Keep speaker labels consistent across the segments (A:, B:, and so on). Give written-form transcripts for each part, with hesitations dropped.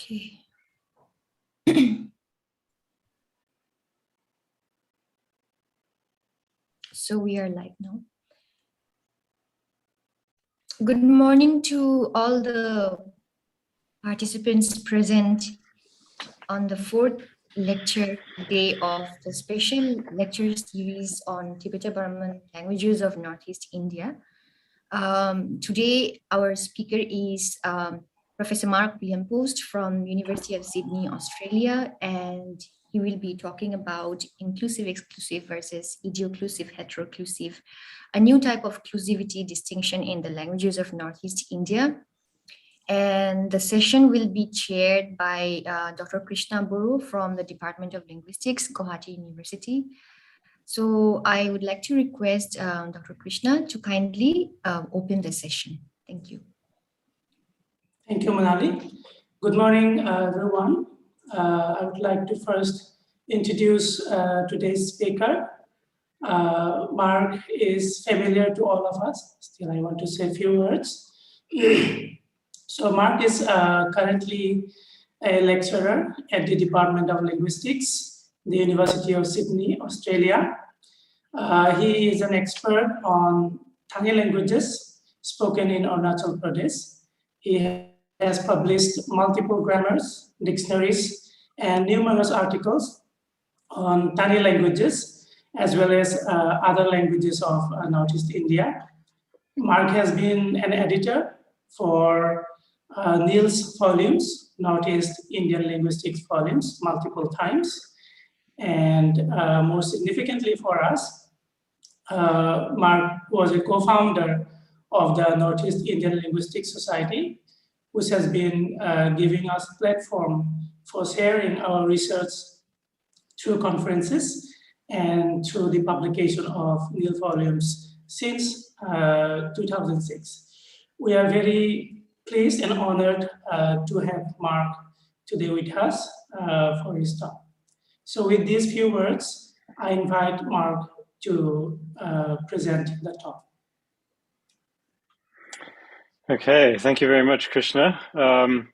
A: Okay. So we are live now. Good morning to all the participants present on the fourth lecture day of the special lecture series on Tibeto-Burman languages of Northeast India. Today, our speaker is Professor Mark William-Post from University of Sydney, Australia, and he will be talking about inclusive exclusive versus idioclusive heteroclusive, a new type of clusivity distinction in the languages of Northeast India. And the session will be chaired by Dr. Krishna Buru from the Department of Linguistics, Guwahati University. So I would like to request Dr. Krishna to kindly open the session. Thank you.
B: Thank you, Manali. Good morning, everyone. I would like to first introduce today's speaker. Mark is familiar to all of us. Still, I want to say a few words. So Mark is currently a lecturer at the Department of Linguistics, the University of Sydney, Australia. He is an expert on Tangi languages spoken in Arunachal Pradesh. He has published multiple grammars, dictionaries, and numerous articles on Tangi languages, as well as other languages of Northeast India. Mark has been an editor for Neil's volumes, Northeast Indian Linguistics volumes, multiple times. And more significantly for us, Mark was a co-founder of the Northeast Indian Linguistics Society, which has been giving us a platform for sharing our research through conferences and through the publication of Neil volumes since 2006. We are very pleased and honored to have Mark today with us for his talk. So with these few words, I invite Mark to present the talk.
C: Okay, thank you very much, Krishna. I'm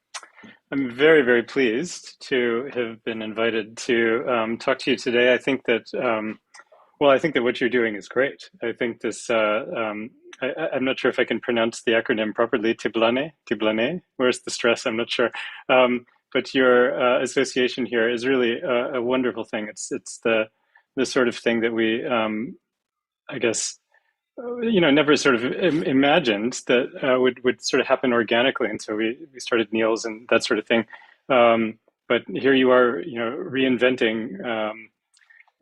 C: very, very pleased to have been invited to talk to you today. I think that, well, I think that what you're doing is great. I think this, I'm not sure if I can pronounce the acronym properly, TiBLANEI, where's the stress? I'm not sure. But your association here is really a wonderful thing. It's the sort of thing that we, I guess, never sort of imagined that would sort of happen organically. And so we started Neil's and that sort of thing. But here you are, reinventing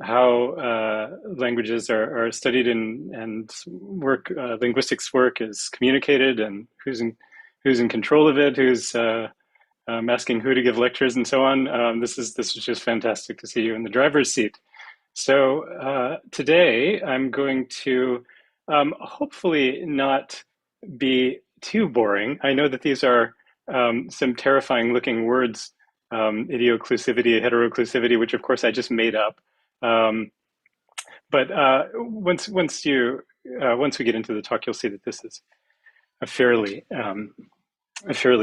C: how languages are studied and work, linguistics work is communicated, and who's in control of it, who's asking who to give lectures and so on. This is just fantastic to see you in the driver's seat. So today I'm going to hopefully not be too boring. I know that these are some terrifying looking words, idioclusivity, heteroclusivity, which of course I just made up. But once we get into the talk, you'll see that this is a fairly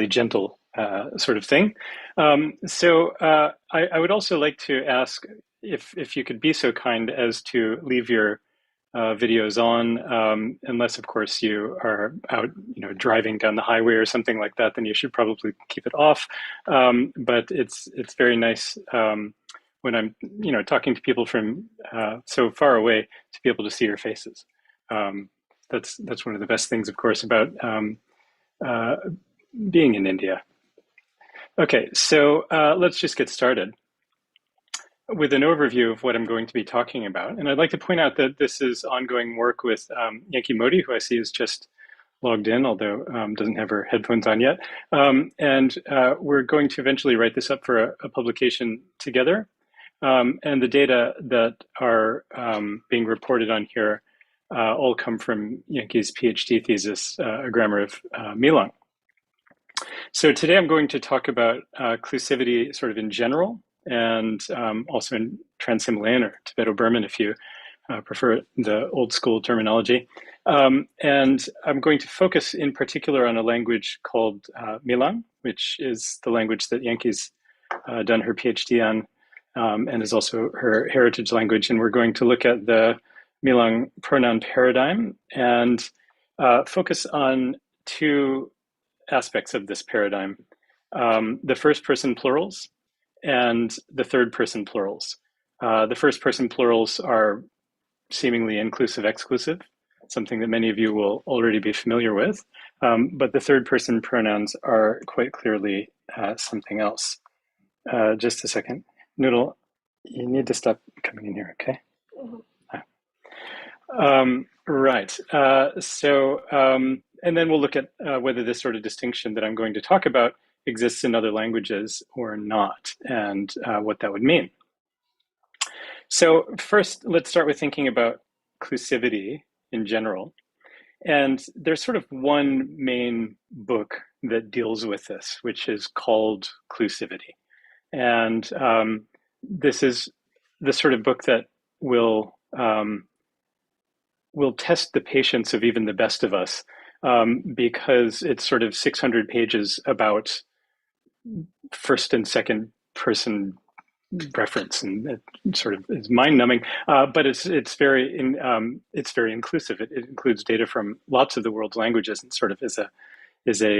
C: gentle sort of thing. So I would also like to ask if you could be so kind as to leave your videos on, unless of course you are out, driving down the highway or something like that, then you should probably keep it off. But it's very nice when I'm, talking to people from so far away to be able to see your faces. That's one of the best things, of course, about being in India. Okay, so let's just get started with an overview of what I'm going to be talking about. And I'd like to point out that this is ongoing work with Yankee Modi, who I see is just logged in, although doesn't have her headphones on yet. And we're going to eventually write this up for a publication together. And the data that are being reported on here all come from Yankee's PhD thesis, A Grammar of Milang. So today I'm going to talk about clusivity sort of in general, and also in Trans-Himalayan or Tibeto-Burman if you prefer the old school terminology. And I'm going to focus in particular on a language called Milan, which is the language that Yankee's done her PhD on, and is also her heritage language. And we're going to look at the Milan pronoun paradigm and focus on two aspects of this paradigm, the first person plurals and the third person plurals. The first person plurals are seemingly inclusive exclusive, something that many of you will already be familiar with. But the third person pronouns are quite clearly something else. Just a second. Noodle, you need to stop coming in here, okay? Right. And then we'll look at whether this sort of distinction that I'm going to talk about exists in other languages or not, and what that would mean. So first, let's start with thinking about inclusivity in general. And there's sort of one main book that deals with this, which is called Inclusivity. And this is the sort of book that will test the patience of even the best of us, because it's sort of 600 pages about first and second person reference, and it sort of is mind-numbing, but it's very inclusive. It includes data from lots of the world's languages, and sort of is a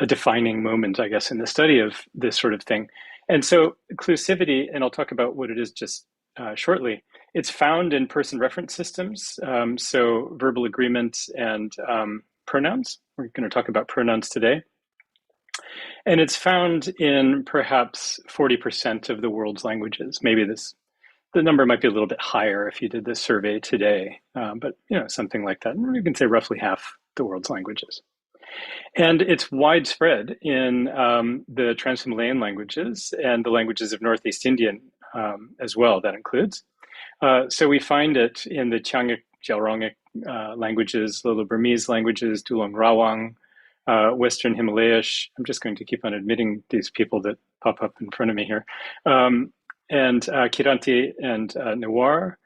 C: defining moment, I guess, in the study of this sort of thing. And so inclusivity, and I'll talk about what it is just shortly. It's found in person reference systems, so verbal agreements and pronouns. We're going to talk about pronouns today. And it's found in perhaps 40% of the world's languages. Maybe the number might be a little bit higher if you did this survey today, but something like that. You can say roughly half the world's languages. And it's widespread in the Trans-Himalayan languages and the languages of Northeast Indian as well, that includes. So we find it in the Tiangik, Jalrongic languages, Lolo-Burmese languages, Dulong Rawang, Western Himalayish. I'm just going to keep on admitting these people that pop up in front of me here. And Kiranti and Newar.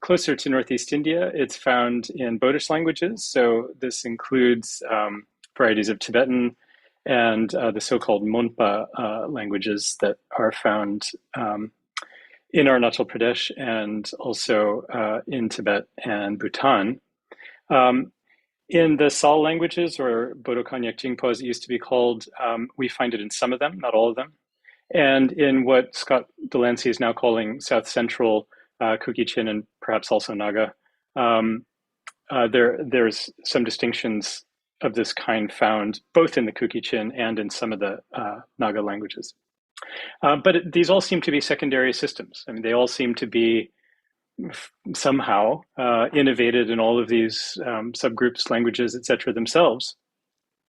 C: Closer to Northeast India, it's found in Bodish languages. So this includes varieties of Tibetan and the so-called Monpa languages that are found in Arunachal Pradesh and also in Tibet and Bhutan. In the Sal languages, or Bodo Konyak Jingpo as it used to be called, we find it in some of them, not all of them. And in what Scott Delancey is now calling South Central Kuki-Chin and perhaps also Naga, there's some distinctions of this kind found both in the Kuki-Chin and in some of the Naga languages. But these all seem to be secondary systems. I mean, they all seem to be somehow innovated in all of these subgroups, languages, etc. themselves.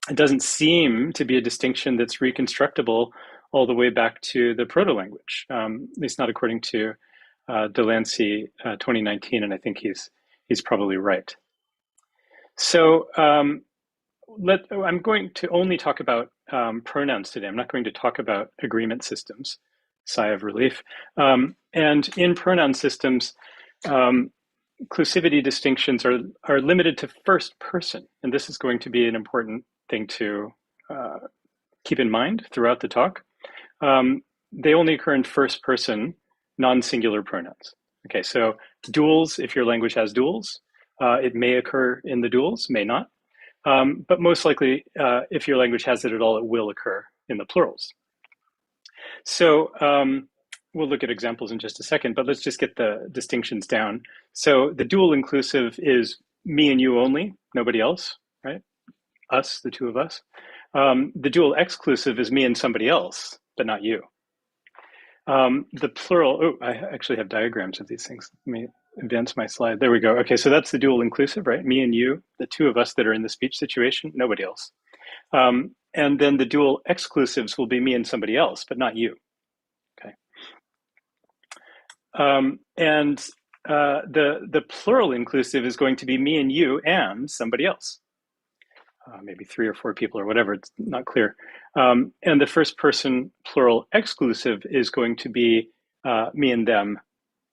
C: It doesn't seem to be a distinction that's reconstructible all the way back to the proto-language, at least not according to Delancey 2019, and I think he's probably right. So I'm going to only talk about pronouns today. I'm not going to talk about agreement systems, sigh of relief. And in pronoun systems, inclusivity distinctions are limited to first person, and this is going to be an important thing to keep in mind throughout the talk. They only occur in first person, non-singular pronouns. Okay, so duals, if your language has duals, it may occur in the duals, may not. But most likely, if your language has it at all, it will occur in the plurals. So we'll look at examples in just a second, but let's just get the distinctions down. So the dual inclusive is me and you only, nobody else, right? Us, the two of us. The dual exclusive is me and somebody else, but not you. The plural, I actually have diagrams of these things. Let me advance my slide. There we go. Okay, so that's the dual inclusive, right? Me and you, the two of us that are in the speech situation, nobody else. And then the dual exclusives will be me and somebody else, but not you. Okay. And the plural inclusive is going to be me and you and somebody else. Maybe 3 or 4 people or whatever, it's not clear. And the first person plural exclusive is going to be me and them,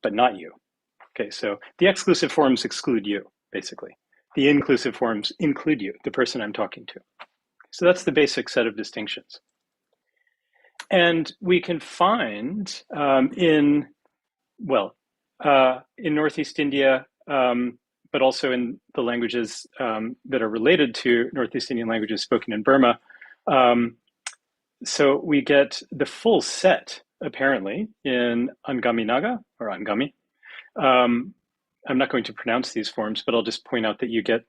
C: but not you. Okay, so the exclusive forms exclude you, basically. The inclusive forms include you, the person I'm talking to. So that's the basic set of distinctions. And we can find in Northeast India, but also in the languages that are related to Northeast Indian languages spoken in Burma. So we get the full set, apparently, in Angami Naga, or Angami. I'm not going to pronounce these forms, but I'll just point out that you get,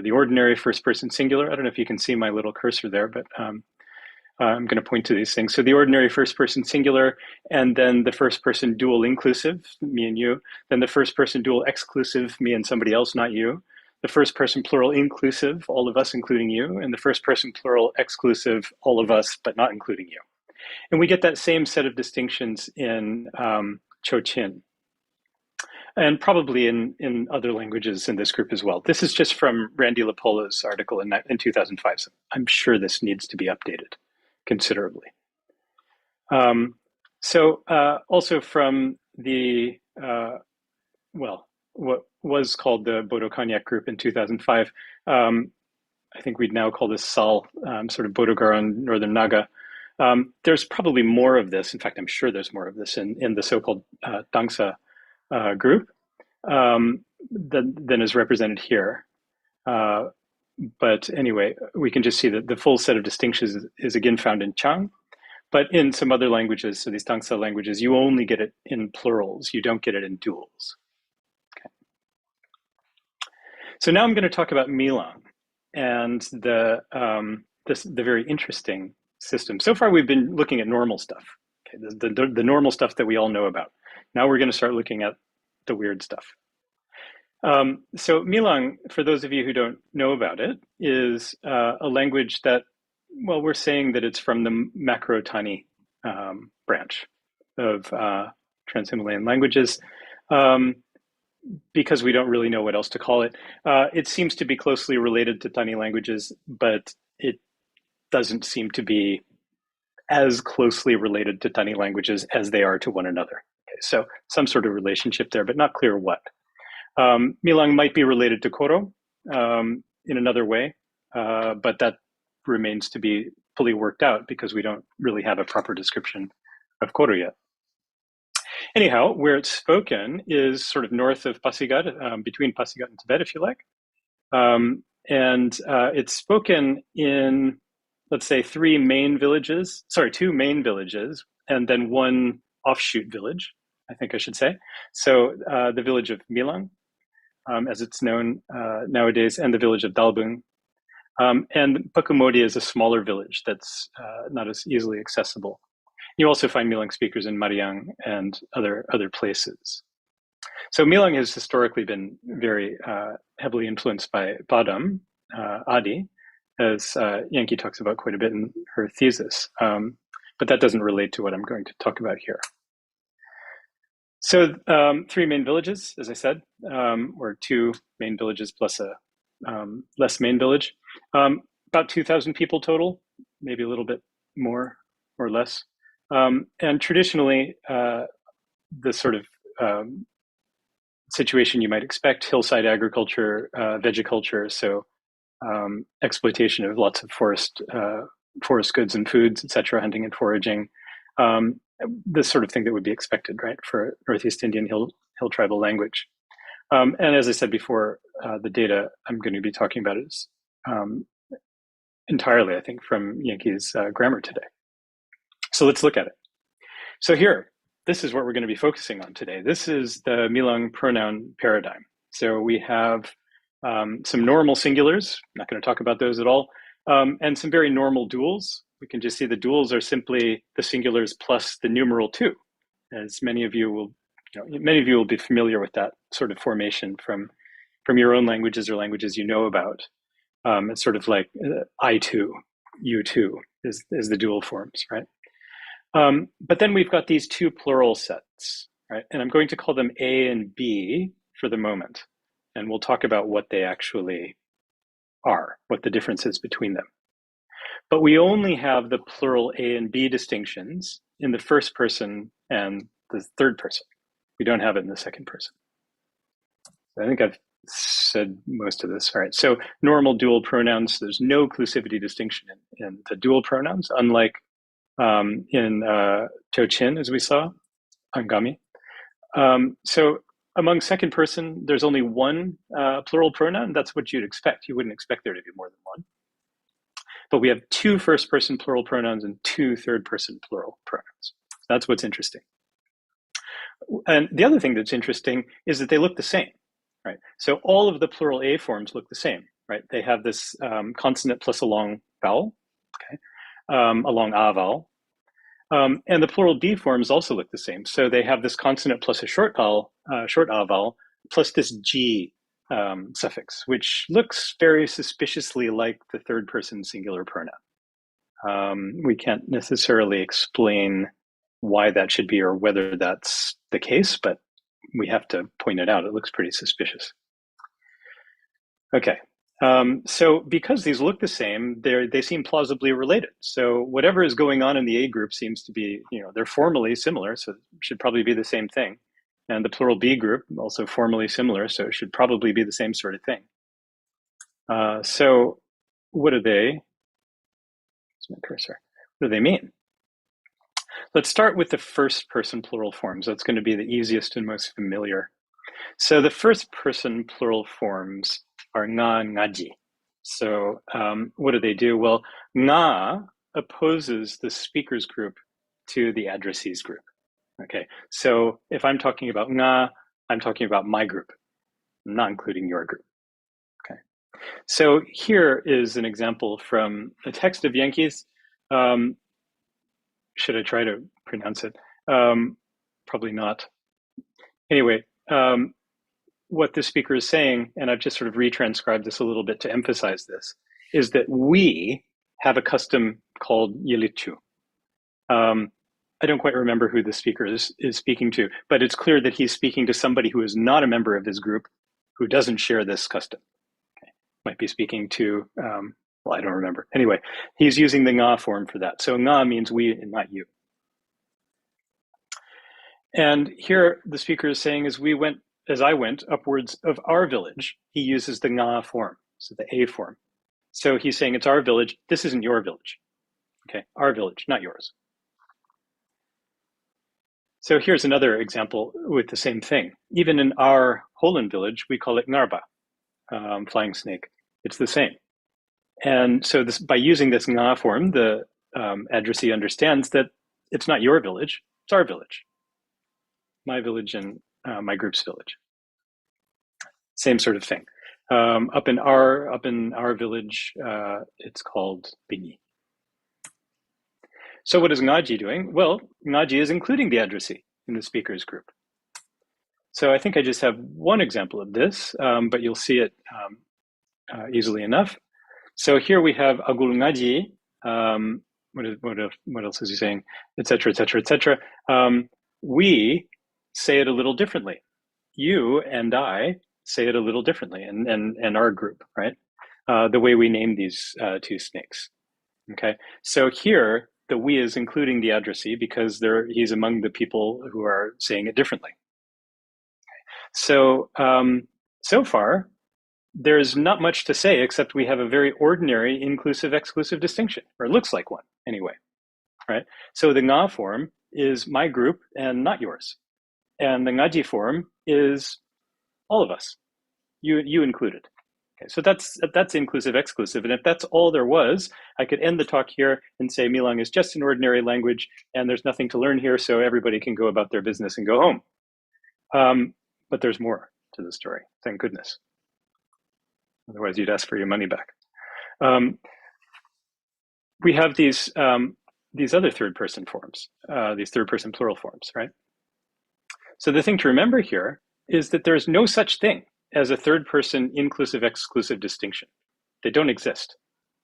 C: the ordinary first person singular. I don't know if you can see my little cursor there, but I'm going to point to these things. So the ordinary first person singular, and then the first person dual inclusive, me and you. Then the first person dual exclusive, me and somebody else, not you. The first person plural inclusive, all of us, including you. And the first person plural exclusive, all of us, but not including you. And we get that same set of distinctions in Chochin, and probably in other languages in this group as well. This is just from Randy Lapola's article in 2005. So I'm sure this needs to be updated considerably. Also from the, what was called the Bodo Cognac group in 2005, I think we'd now call this Sal, sort of Bodogaran Northern Naga. There's probably more of this. In fact, I'm sure there's more of this in the so-called Dangsa group than is represented here. But anyway, we can just see that the full set of distinctions is again found in Chang, but in some other languages, so these Dangsa languages, you only get it in plurals. You don't get it in duals. Okay. So now I'm going to talk about Milang and the very interesting system. So far, we've been looking at normal stuff, okay, the normal stuff that we all know about. Now we're going to start looking at the weird stuff. So Milang, for those of you who don't know about it, is a language that, we're saying that it's from the Macro-Tani branch of Trans-Himalayan languages, because we don't really know what else to call it. It seems to be closely related to Tani languages, but it doesn't seem to be as closely related to Tani languages as they are to one another. Okay, so some sort of relationship there, but not clear what. Milang might be related to Koro in another way, but that remains to be fully worked out because we don't really have a proper description of Koro yet. Anyhow, where it's spoken is sort of north of Pasigat, between Pasigat and Tibet, if you like. It's spoken in, let's say, two main villages, and then one offshoot village, I think I should say. So the village of Milang, as it's known nowadays, and the village of Dalbung. And Pakumodi is a smaller village that's not as easily accessible. You also find Milang speakers in Mariang and other places. So Milang has historically been very heavily influenced by Padam, Adi, as Yankee talks about quite a bit in her thesis. But that doesn't relate to what I'm going to talk about here. So three main villages, as I said, or two main villages plus a less main village. About 2,000 people total, maybe a little bit more or less. And traditionally, the sort of situation you might expect, hillside agriculture, vegiculture, so exploitation of lots of forest goods and foods, etc., hunting and foraging, the sort of thing that would be expected, right, for Northeast Indian hill tribal language. And as I said before, the data I'm going to be talking about is entirely, I think, from Yankee's grammar today. So let's look at it. So here, this is what we're going to be focusing on today. This is the Milang pronoun paradigm. So we have some normal singulars, I'm not going to talk about those at all, and some very normal duals. We can just see the duals are simply the singulars plus the numeral 2, as many of you will be familiar with that sort of formation from your own languages or languages you know about. It's sort of like I2, U2 is the dual forms, right? But then we've got these two plural sets, right? And I'm going to call them A and B for the moment. And we'll talk about what they actually are, what the difference is between them. But we only have the plural A and B distinctions in the first person and the third person. We don't have it in the second person. I think I've said most of this. All right. So normal dual pronouns, there's no clusivity distinction in the dual pronouns, unlike in Chochin, as we saw, Angami. So among second person, there's only one plural pronoun. That's what you'd expect. You wouldn't expect there to be more than one. But we have two first person plural pronouns and two third person plural pronouns. That's what's interesting. And the other thing that's interesting is that they look the same, right? So all of the plural A forms look the same, right? They have this consonant plus a long vowel, okay, a long A vowel. And the plural B forms also look the same. So they have this consonant plus a short vowel, short A vowel, plus this G suffix, which looks very suspiciously like the third person singular pronoun. We can't necessarily explain why that should be or whether that's the case, but we have to point it out. It looks pretty suspicious. Okay, so because these look the same, they seem plausibly related. So whatever is going on in the A group seems to be, they're formally similar, so it should probably be the same thing. And the plural B group, also formally similar, so it should probably be the same sort of thing. So what do they, where's my cursor? What do they mean? Let's start with the first person plural forms. That's going to be the easiest and most familiar. So the first person plural forms are nga, ngaji. So what do? Well, nga opposes the speakers group to the addressees group. Okay, so if I'm talking about nga, I'm talking about my group, not including your group. Okay, so here is an example from a text of Yankees. Should I try to pronounce it? Probably not. Anyway, what the speaker is saying, and I've just sort of retranscribed this a little bit to emphasize this, is that we have a custom called Yilichu. I don't quite remember who the speaker is speaking to, but it's clear that he's speaking to somebody who is not a member of his group, who doesn't share this custom. Okay. Might be speaking to, well, I don't remember. Anyway, he's using the nga form for that. So nga means we and not you. And here the speaker is saying, as I went upwards of our village, he uses the nga form, so the A form. So he's saying it's our village. This isn't your village. Okay, our village, not yours. So here's another example with the same thing. Even in our Holland village, we call it ngarba, flying snake. It's the same. And so by using this nga form, the addressee understands that it's not your village, it's our village. My village and my group's village. Same sort of thing. Up in our village, it's called Bingi. So what is Ngaji doing? Well, Ngaji is including the addressee in the speakers group. So I think I just have one example of this, but you'll see it easily enough. So here we have Agul Ngaji. What else is he saying? Et cetera, et cetera, et cetera. We say it a little differently. You and I say it a little differently, and our group, right? The way we name these two snakes. Okay, so here the we is including the addressee because he's among the people who are saying it differently. So so far, there's not much to say except we have a very ordinary inclusive-exclusive distinction, or it looks like one anyway, right? So the nga form is my group and not yours, and the ngaji form is all of us, you included. Okay, so that's inclusive-exclusive, and if that's all there was, I could end the talk here and say Milang is just an ordinary language, and there's nothing to learn here, so everybody can go about their business and go home. But there's more to the story, thank goodness. Otherwise, you'd ask for your money back. We have these other third-person forms, these third-person plural forms, right? So the thing to remember here is that there's no such thing as a third-person inclusive-exclusive distinction. They don't exist,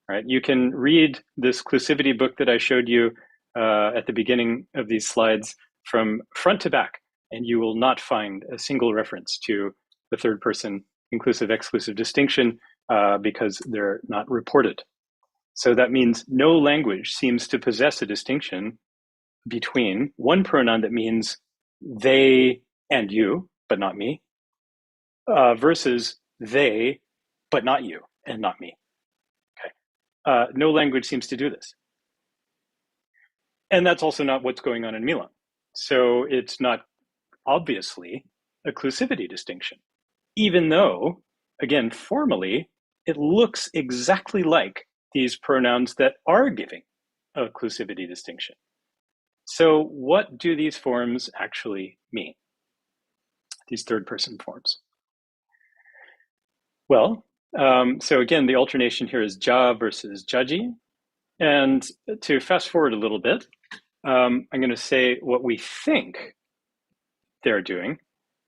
C: right? You can read this clusivity book that I showed you at the beginning of these slides from front to back, and you will not find a single reference to the third-person inclusive-exclusive distinction because they're not reported. So that means no language seems to possess a distinction between one pronoun that means they and you, but not me, versus they, but not you and not me. Okay, no language seems to do this, and that's also not what's going on in Milan. So it's not obviously a occlusivity distinction, even though, again, formally, it looks exactly like these pronouns that are giving a occlusivity distinction. So what do these forms actually mean? These third-person forms. Well, so again, the alternation here is ja versus jaji. And to fast forward a little bit, I'm going to say what we think they're doing.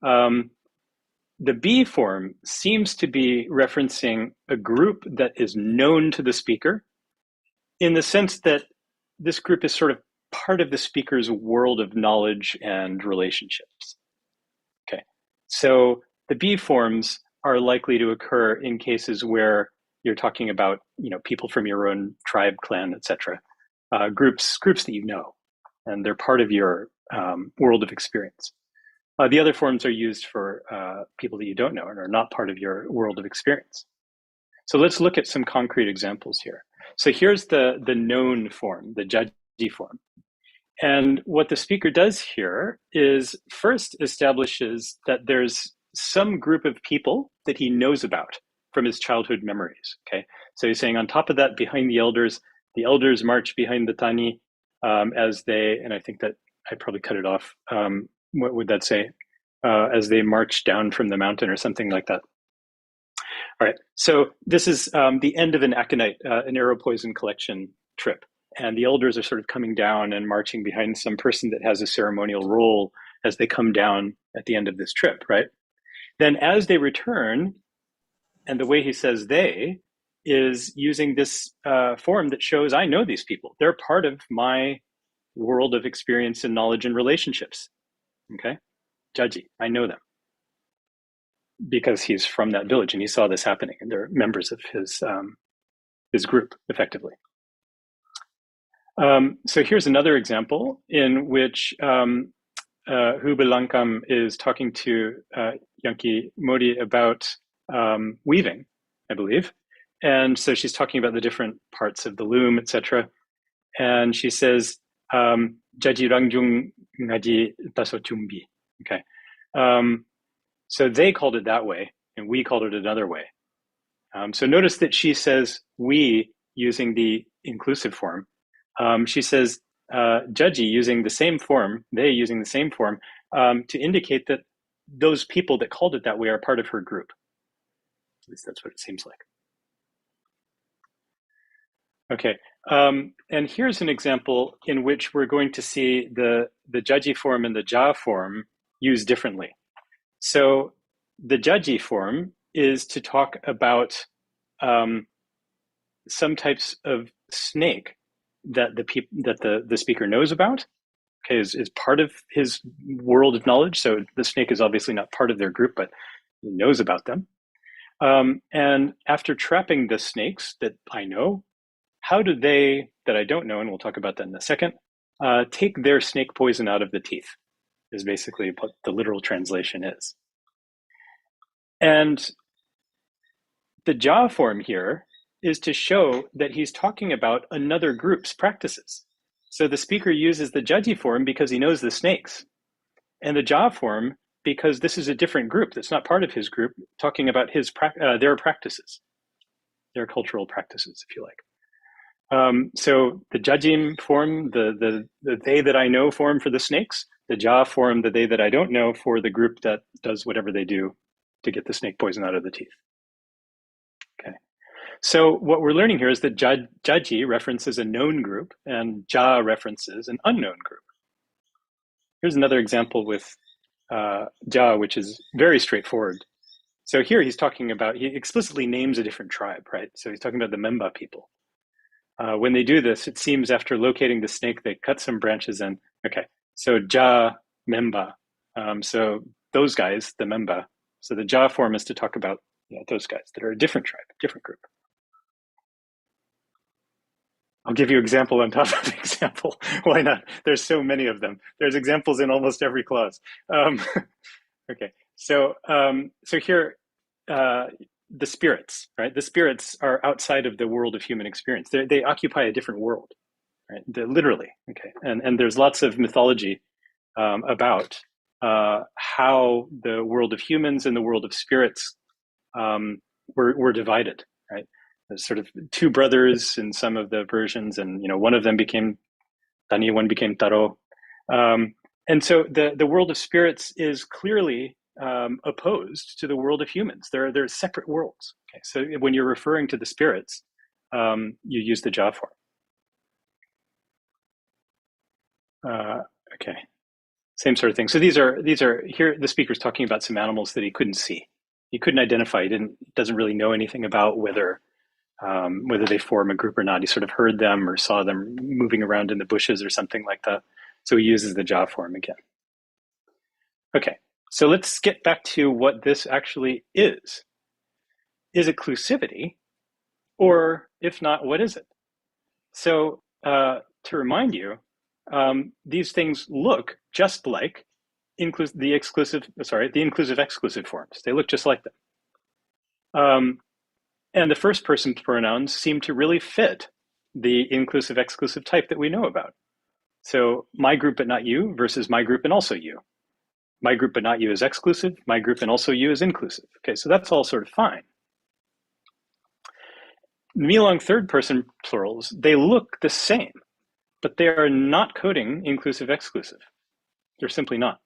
C: The B form seems to be referencing a group that is known to the speaker, in the sense that this group is sort of part of the speaker's world of knowledge and relationships. Okay, so the B forms are likely to occur in cases where you're talking about, people from your own tribe, clan, etc., groups that you know, and they're part of your world of experience. The other forms are used for people that you don't know and are not part of your world of experience. So let's look at some concrete examples here. So here's the known form, the jaji form. And what the speaker does here is first establishes that there's some group of people that he knows about from his childhood memories. Okay, so he's saying on top of that, behind the elders march behind the tani as they, and I think that I probably cut it off. What would that say? As they march down from the mountain or something like that. All right, so this is the end of an aconite, an arrow poison collection trip. And the elders are sort of coming down and marching behind some person that has a ceremonial role as they come down at the end of this trip, right? Then as they return, and the way he says they is using this form that shows I know these people. They're part of my world of experience and knowledge and relationships, okay? Jaji, I know them. Because he's from that village and he saw this happening and they're members of his group, effectively. So here's another example in which Hube Lankam is talking to Yankee Modi about weaving, I believe. And so she's talking about the different parts of the loom, etc. And she says, Jaji rangjung ngaji taso chumbi. Okay. So they called it that way, and we called it another way. So notice that she says we using the inclusive form. She says jaji using the same form, they using the same form, to indicate that those people that called it that way are part of her group. At least that's what it seems like. Okay, and here's an example in which we're going to see the jaji form and the ja form used differently. So the jaji form is to talk about some types of snake that the speaker knows about. Okay, is part of his world of knowledge. So the snake is obviously not part of their group, but he knows about them. And after trapping the snakes that I know, how do they, that I don't know, and we'll talk about that in a second, take their snake poison out of the teeth, is basically what the literal translation is. And the ja form here is to show that he's talking about another group's practices. So the speaker uses the jaji form because he knows the snakes, and the ja form because this is a different group that's not part of his group, talking about their practices, their cultural practices, if you like. So the jajim form, the they that I know form for the snakes, the ja form, the they that I don't know for the group that does whatever they do to get the snake poison out of the teeth. Okay. So what we're learning here is that jaji references a known group and ja references an unknown group. Here's another example with ja, which is very straightforward. So here he's talking about, he explicitly names a different tribe, right? So he's talking about the Memba people. When they do this, it seems after locating the snake, they cut some branches and, okay, so ja, Memba. So those guys, the Memba. So the ja form is to talk about those guys that are a different tribe, different group. I'll give you example on top of example. Why not? There's so many of them. There's examples in almost every clause. Okay. So here, the spirits, right? The spirits are outside of the world of human experience. They occupy a different world, right? Literally, okay. And there's lots of mythology about how the world of humans and the world of spirits were divided, right? There's sort of two brothers in some of the versions, and one of them became Tani, one became Taro. And so the world of spirits is clearly opposed to the world of humans. They're separate worlds. Okay, so when you're referring to the spirits, you use the Ja form. Okay, same sort of thing. So these are here. The speaker's talking about some animals that he couldn't see. He couldn't identify. He doesn't really know anything about whether they form a group or not. He sort of heard them or saw them moving around in the bushes or something like that. So he uses the Ja form again. Okay, so let's get back to what this actually is. Is it inclusivity? Or if not, what is it? So to remind you, these things look just like the inclusive exclusive forms. They look just like them. And the first person pronouns seem to really fit the inclusive exclusive type that we know about. So my group but not you versus my group and also you. My group but not you is exclusive, my group and also you is inclusive. Okay, so that's all sort of fine. Me-long third person plurals, they look the same, but they are not coding inclusive exclusive. They're simply not.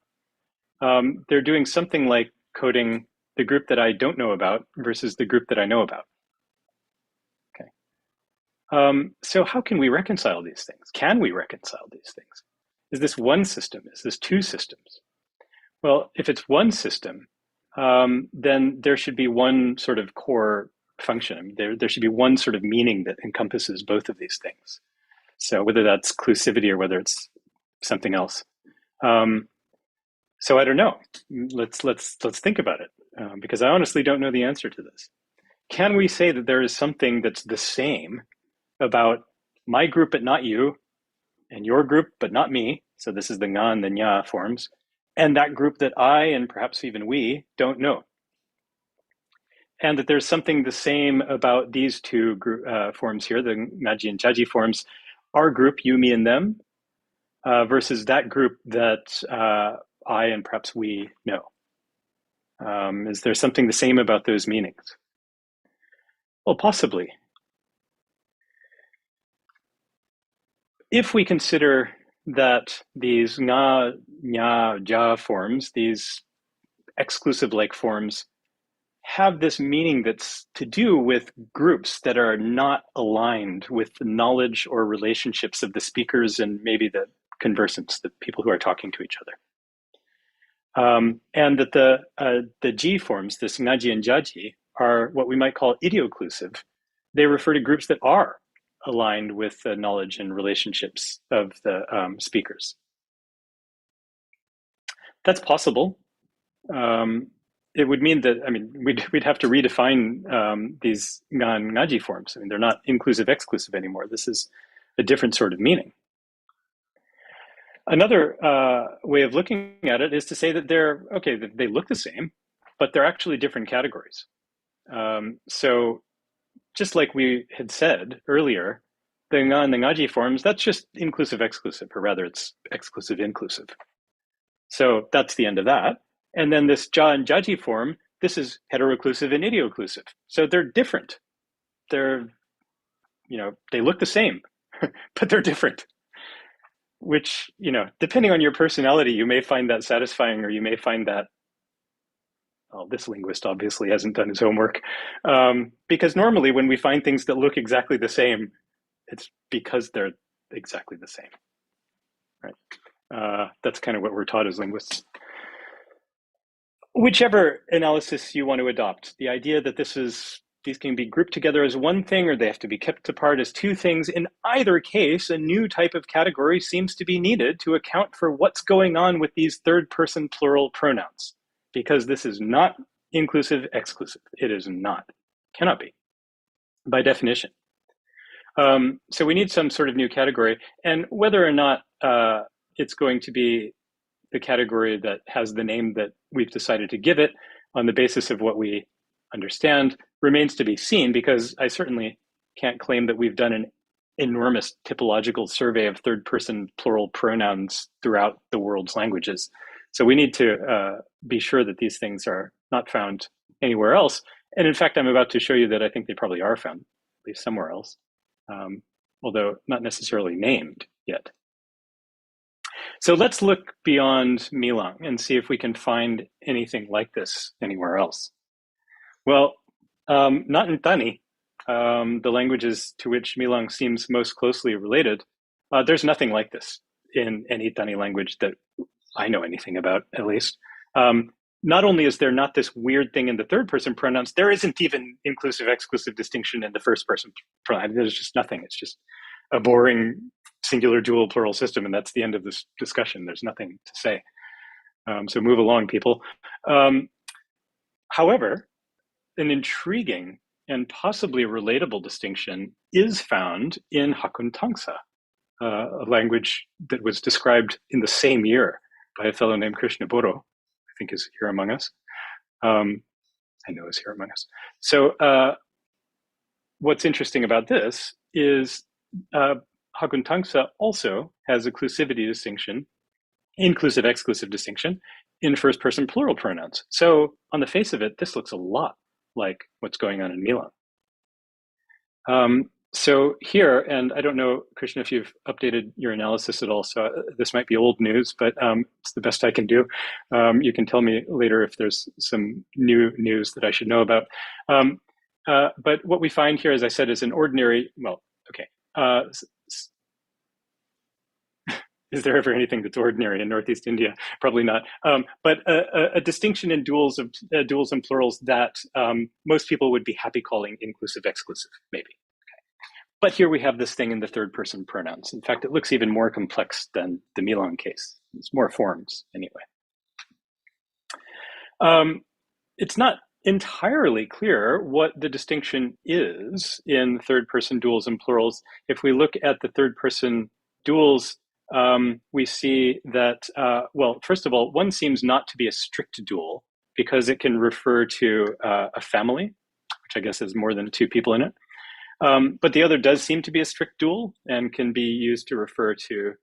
C: They're doing something like coding the group that I don't know about versus the group that I know about. So how can we reconcile these things? Can we reconcile these things? Is this one system? Is this two systems? Well, if it's one system, then there should be one sort of core function. There should be one sort of meaning that encompasses both of these things. So whether that's inclusivity or whether it's something else. So I don't know. Let's think about it, because I honestly don't know the answer to this. Can we say that there is something that's the same about my group but not you, and your group but not me, so this is the nga and the nya forms, and that group that I and perhaps even we don't know? And that there's something the same about these two forms here, the ngaji and jaji forms, our group, you, me, and them, versus that group that I and perhaps we know. Is there something the same about those meanings? Well, possibly. If we consider that these nga, nya, ja forms, these exclusive-like forms, have this meaning that's to do with groups that are not aligned with the knowledge or relationships of the speakers and maybe the conversants, the people who are talking to each other. And that the G forms, this ngaji and jaji, are what we might call idioclusive. They refer to groups that are aligned with the knowledge and relationships of the speakers. That's possible. It would mean that, we'd have to redefine these nga and ngaji forms. They're not inclusive exclusive anymore. This is a different sort of meaning. Another way of looking at it is to say that they look the same, but they're actually different categories. So just like we had said earlier, the nga and the ngaji forms, that's just inclusive exclusive, or rather it's exclusive inclusive. So that's the end of that. And then this ja and jaji form, this is heteroclusive and idioclusive. So they're different. They look the same, but they're different. Which, depending on your personality, you may find that satisfying, or you may find that, this linguist obviously hasn't done his homework. Because normally when we find things that look exactly the same, it's because they're exactly the same, right? That's kind of what we're taught as linguists. Whichever analysis you want to adopt, the idea that these can be grouped together as one thing, or they have to be kept apart as two things. In either case, a new type of category seems to be needed to account for what's going on with these third-person plural pronouns, because this is not inclusive exclusive. It is not, cannot be, by definition. So we need some sort of new category, and whether or not it's going to be the category that has the name that we've decided to give it on the basis of what we understand remains to be seen, because I certainly can't claim that we've done an enormous typological survey of third-person plural pronouns throughout the world's languages. So we need to be sure that these things are not found anywhere else. And in fact, I'm about to show you that I think they probably are found, at least somewhere else, although not necessarily named yet. So let's look beyond Milang and see if we can find anything like this anywhere else. Well, not in Tani, the languages to which Milang seems most closely related. There's nothing like this in any Tani language that I know anything about, at least. Not only is there not this weird thing in the third person pronouns, there isn't even inclusive exclusive distinction in the first person pronoun. There's just nothing. It's just a boring singular dual plural system, and that's the end of this discussion. There's nothing to say. So move along, people. However, an intriguing and possibly relatable distinction is found in Hakun Tangsa, a language that was described in the same year by a fellow named Krishna Boro, I think is here among us. I know is here among us. So what's interesting about this is Hakun Tangsa also has inclusivity distinction, inclusive-exclusive distinction in first-person plural pronouns. So on the face of it, this looks a lot like what's going on in Milang. So here, and I don't know, Krishna, if you've updated your analysis at all, so this might be old news, but it's the best I can do. You can tell me later if there's some new news that I should know about. But what we find here, as I said, is an ordinary, well, okay. Is there ever anything that's ordinary in Northeast India? Probably not. But a distinction in duals and plurals that most people would be happy calling inclusive-exclusive, maybe. Okay. But here we have this thing in the third-person pronouns. In fact, it looks even more complex than the Milang case. It's more forms, anyway. It's not entirely clear what the distinction is in third-person duals and plurals. If we look at the third-person duals, we see that, well, first of all, one seems not to be a strict dual because it can refer to a family, which I guess has more than two people in it. But the other does seem to be a strict dual and can be used to refer to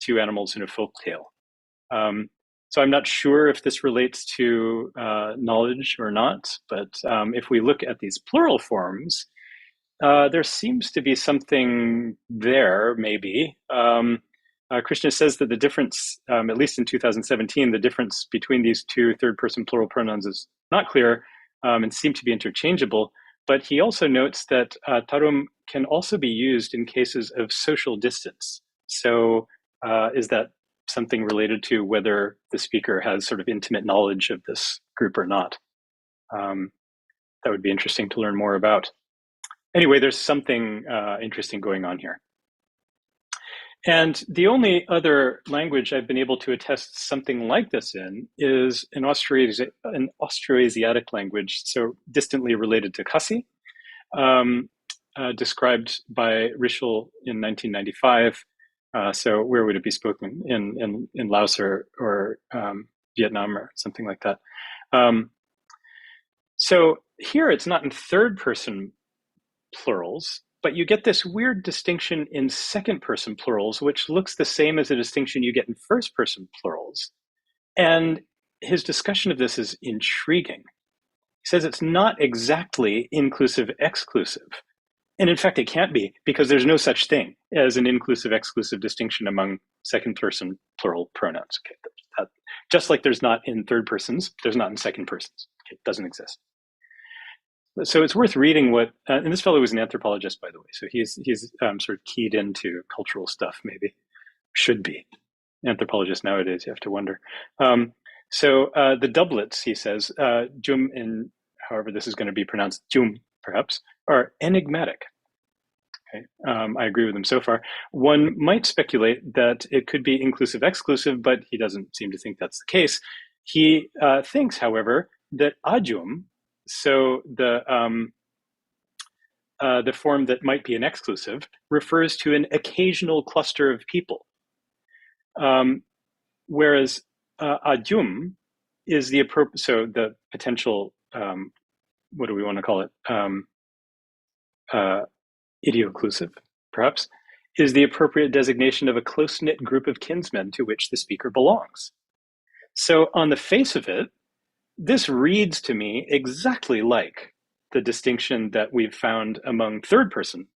C: two animals in a folk tale. So I'm not sure if this relates to knowledge or not, but if we look at these plural forms, there seems to be something there, maybe. Krishna says that the difference, at least in 2017, the difference between these two third-person plural pronouns is not clear and seem to be interchangeable. But he also notes that tarum can also be used in cases of social distance. So is that something related to whether the speaker has sort of intimate knowledge of this group or not? That would be interesting to learn more about. Anyway, there's something interesting going on here. And the only other language I've been able to attest something like this in is an Austroasiatic language, so distantly related to Khasi, described by Rishel in 1995. So where would it be spoken? In Laos or Vietnam or something like that. So here it's not in third person plurals, but you get this weird distinction in second person plurals, which looks the same as a distinction you get in first person plurals. And his discussion of this is intriguing. He says it's not exactly inclusive-exclusive. And in fact, it can't be, because there's no such thing as an inclusive-exclusive distinction among second person plural pronouns. Okay, just like there's not in third persons, there's not in second persons. Okay, it doesn't exist. So it's worth reading what, and this fellow was an anthropologist, by the way, so he's sort of keyed into cultural stuff, maybe. Should be. Anthropologists nowadays, you have to wonder. So the doublets, he says, jum, and however this is going to be pronounced, jum, perhaps, are enigmatic. Okay, I agree with him so far. One might speculate that it could be inclusive-exclusive, but he doesn't seem to think that's the case. He thinks, however, that ajum, so the form that might be an exclusive, refers to an occasional cluster of people. Whereas Adjum is the appropriate, so the potential, what do we want to call it? Idioclusive, perhaps, is the appropriate designation of a close-knit group of kinsmen to which the speaker belongs. So on the face of it, this reads to me exactly like the distinction that we've found among third-person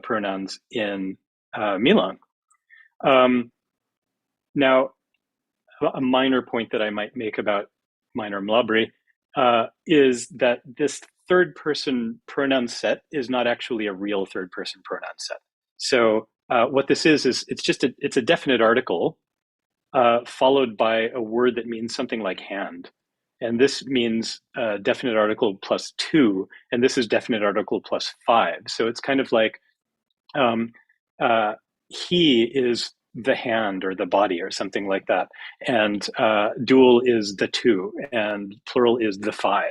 C: pronouns in Milang. Now, a minor point that I might make about minor Mlabri is that this third-person pronoun set is not actually a real third-person pronoun set. So what this is it's a definite article followed by a word that means something like hand. And this means definite article plus 2, and this is definite article plus 5. So it's kind of like he is the hand or the body or something like that. And dual is the 2, and plural is the 5.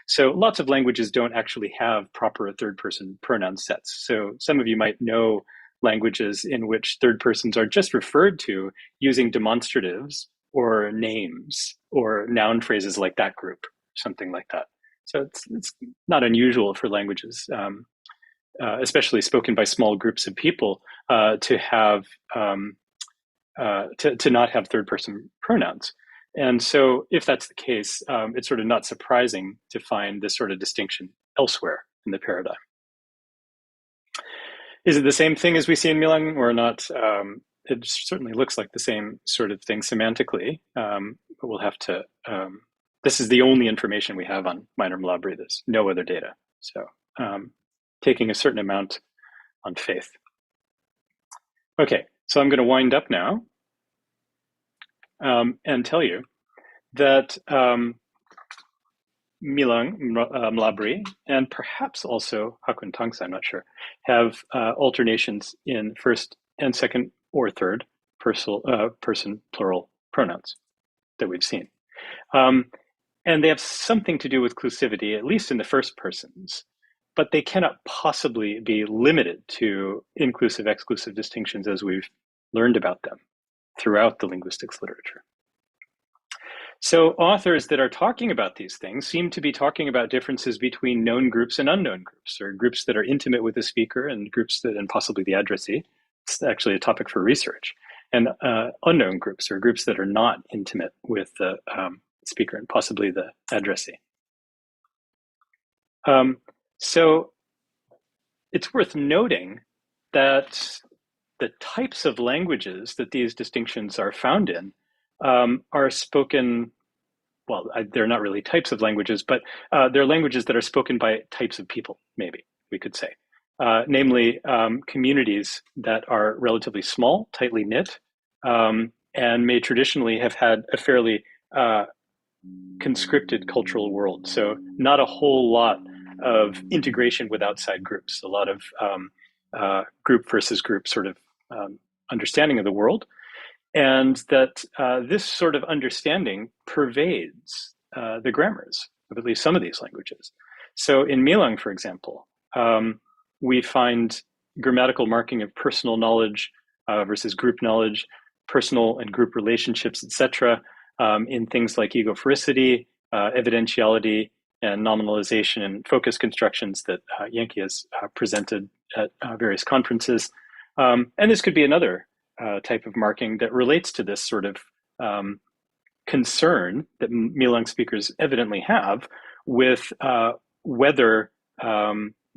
C: So lots of languages don't actually have proper third-person pronoun sets. So some of you might know languages in which third persons are just referred to using demonstratives or names or noun phrases like that group, something like that. So it's not unusual for languages, especially spoken by small groups of people, to have to not have third-person pronouns. And so if that's the case, it's sort of not surprising to find this sort of distinction elsewhere in the paradigm. Is it the same thing as we see in Milang or not? It certainly looks like the same sort of thing semantically, but we'll have to, this is the only information we have on minor Mlabri. There's no other data. So taking a certain amount on faith. Okay, so I'm going to wind up now and tell you that Milang, Mlabri, and perhaps also Hakun Tangsa, I'm not sure, have alternations in first and second or third person plural pronouns that we've seen. And they have something to do with clusivity, at least in the first persons, but they cannot possibly be limited to inclusive-exclusive distinctions as we've learned about them throughout the linguistics literature. So authors that are talking about these things seem to be talking about differences between known groups and unknown groups, or groups that are intimate with the speaker and groups that, and possibly the addressee. It's actually a topic for research. And unknown groups, or groups that are not intimate with the speaker and possibly the addressee. So it's worth noting that the types of languages that these distinctions are found in are spoken, well, they're not really types of languages, but they're languages that are spoken by types of people, maybe we could say. Namely, communities that are relatively small, tightly knit, and may traditionally have had a fairly conscripted cultural world. So not a whole lot of integration with outside groups, a lot of group versus group sort of understanding of the world. And that this sort of understanding pervades the grammars of at least some of these languages. So in Milang, for example, we find grammatical marking of personal knowledge versus group knowledge, personal and group relationships, etc., in things like egophoricity, evidentiality, and nominalization and focus constructions that Yankee has presented at various conferences. And this could be another type of marking that relates to this sort of concern that Milang speakers evidently have with whether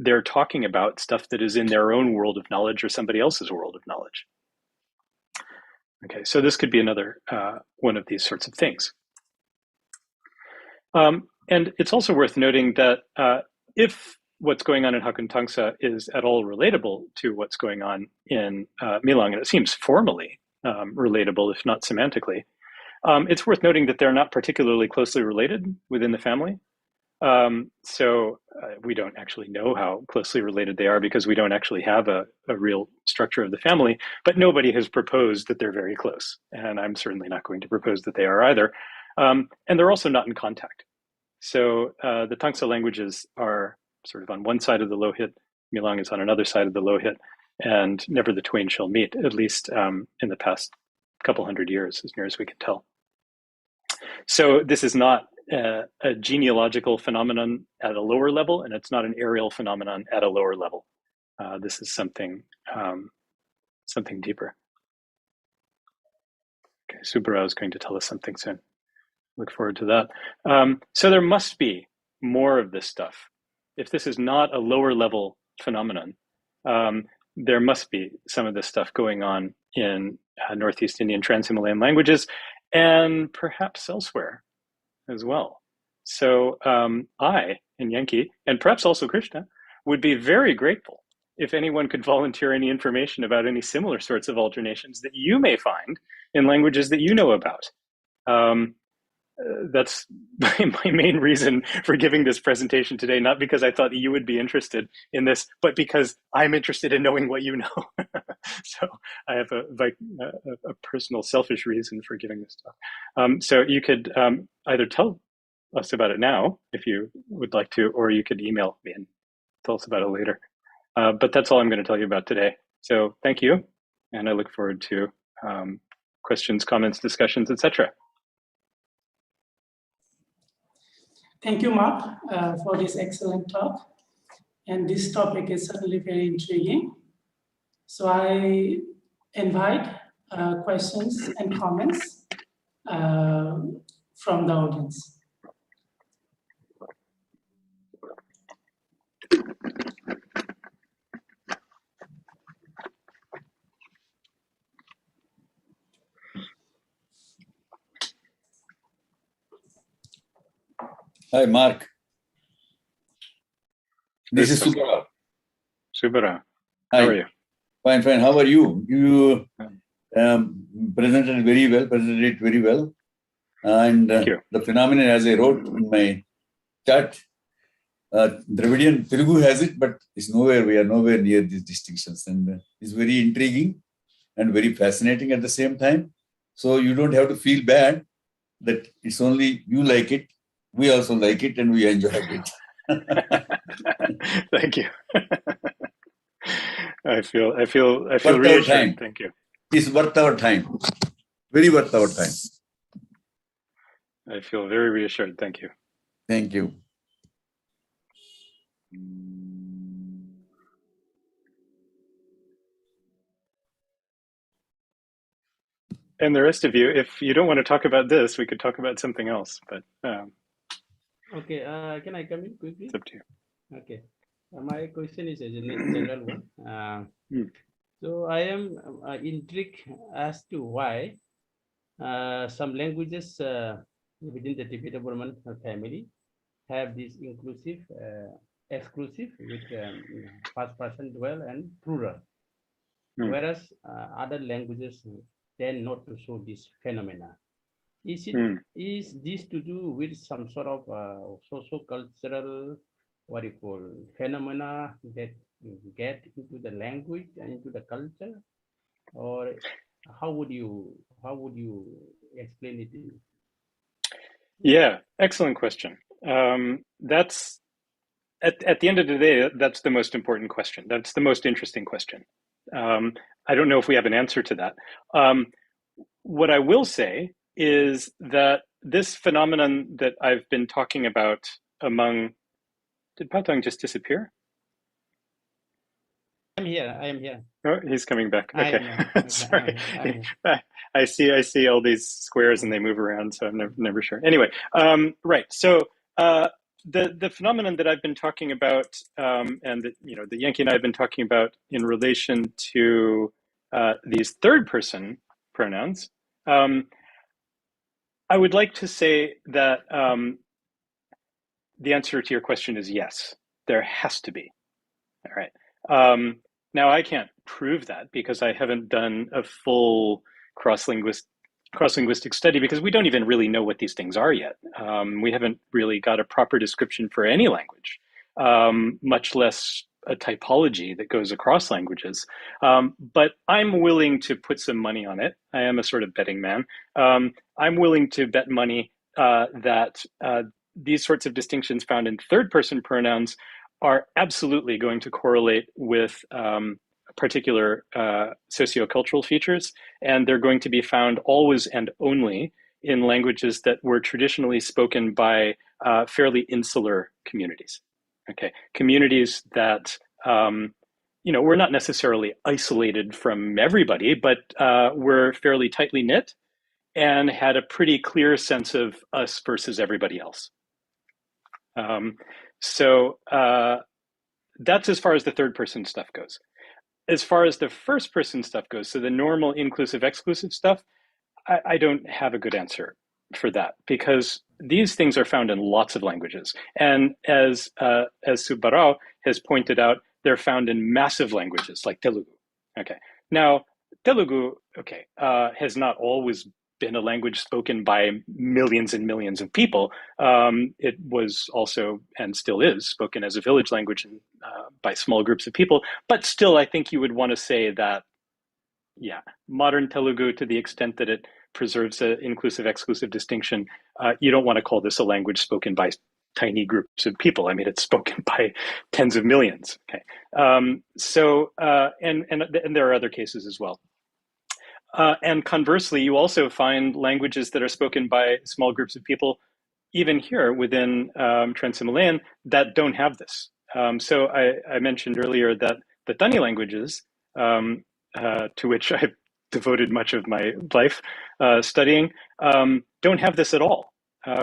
C: they're talking about stuff that is in their own world of knowledge or somebody else's world of knowledge. Okay, so this could be another one of these sorts of things. And it's also worth noting that if what's going on in Hakun Tangsa is at all relatable to what's going on in Milang, and it seems formally relatable, if not semantically, it's worth noting that they're not particularly closely related within the family. So we don't actually know how closely related they are because we don't actually have a real structure of the family, but nobody has proposed that they're very close. And I'm certainly not going to propose that they are either. And they're also not in contact. So the Tangsa languages are sort of on one side of the Lohit, Milang is on another side of the Lohit, and never the twain shall meet, at least in the past couple hundred years, as near as we can tell. So this is not a genealogical phenomenon at a lower level, and it's not an aerial phenomenon at a lower level. This is something something deeper. Okay, Subarao is going to tell us something soon. Look forward to that. So there must be more of this stuff. If this is not a lower level phenomenon, there must be some of this stuff going on in Northeast Indian Trans-Himalayan languages and perhaps elsewhere as well. So I, and Yankee, and perhaps also Krishna, would be very grateful if anyone could volunteer any information about any similar sorts of alternations that you may find in languages that you know about. That's my main reason for giving this presentation today, not because I thought that you would be interested in this, but because I'm interested in knowing what you know. So I have a personal selfish reason for giving this talk. So you could either tell us about it now, if you would like to, or you could email me and tell us about it later. But that's all I'm going to tell you about today. So thank you, and I look forward to questions, comments, discussions, etc.
B: Thank you, Mark, for this excellent talk. And this topic is certainly very intriguing. So I invite questions and comments from the audience.
D: Hi, Mark. This is Subarao.
C: Subarao.
D: Hi.
C: How are you?
D: Fine, fine. How are you? You presented it very well. And
C: Thank you.
D: the phenomenon, as I wrote in my chat, Dravidian Telugu has it, but we are nowhere near these distinctions. And it's very intriguing and very fascinating at the same time. So you don't have to feel bad that it's only you like it. We also like it and we enjoy it.
C: Thank you. I feel
D: Worth our
C: reassured.
D: time.
C: Thank you.
D: It's worth our time. Very worth our time.
C: I feel very reassured. Thank you.
D: Thank you.
C: And the rest of you, if you don't want to talk about this, we could talk about something else. But
E: okay, can I come in quickly?
C: it's up to you.
E: Okay, my question is a general one. So I am intrigued as to why some languages within the Tibeto-Burman family have this inclusive, exclusive with first person dual and plural, whereas other languages tend not to show this phenomena. Is this to do with some sort of socio-cultural, what you call, phenomena that get into the language and into the culture, or how would you explain it?
C: Yeah, excellent question. That's at the end of the day, that's the most important question. That's the most interesting question. I don't know if we have an answer to that. What I will say is that this phenomenon that I've been talking about among, did Patang just disappear?
E: I am here.
C: Oh, he's coming back. Okay. Sorry.
E: I
C: see all these squares and they move around, so I'm never sure. Anyway, right. So the phenomenon that I've been talking about, and that the Yankee and I have been talking about in relation to these third person pronouns, I would like to say that the answer to your question is yes. There has to be. All right. Now, I can't prove that because I haven't done a full cross-linguistic study, because we don't even really know what these things are yet. We haven't really got a proper description for any language, much less a typology that goes across languages. But I'm willing to put some money on it. I am a sort of betting man. I'm willing to bet money that these sorts of distinctions found in third-person pronouns are absolutely going to correlate with particular sociocultural features, and they're going to be found always and only in languages that were traditionally spoken by fairly insular communities. Okay, communities that were not necessarily isolated from everybody, but were fairly tightly knit and had a pretty clear sense of us versus everybody else. So that's as far as the third person stuff goes. As far as the first person stuff goes, so the normal inclusive exclusive stuff, I don't have a good answer for that, because these things are found in lots of languages. And as Subbarao has pointed out, they're found in massive languages like Telugu. Okay. Now, Telugu, has not always been a language spoken by millions and millions of people. It was also, and still is, spoken as a village language by small groups of people. But still, I think you would want to say that, yeah, modern Telugu, to the extent that it preserves an inclusive-exclusive distinction, you don't want to call this a language spoken by tiny groups of people. I mean, it's spoken by tens of millions. Okay, and there are other cases as well. And conversely, you also find languages that are spoken by small groups of people, even here within Trans-Himalayan, that don't have this. So I mentioned earlier that the Tani languages, to which I've devoted much of my life studying, don't have this at all.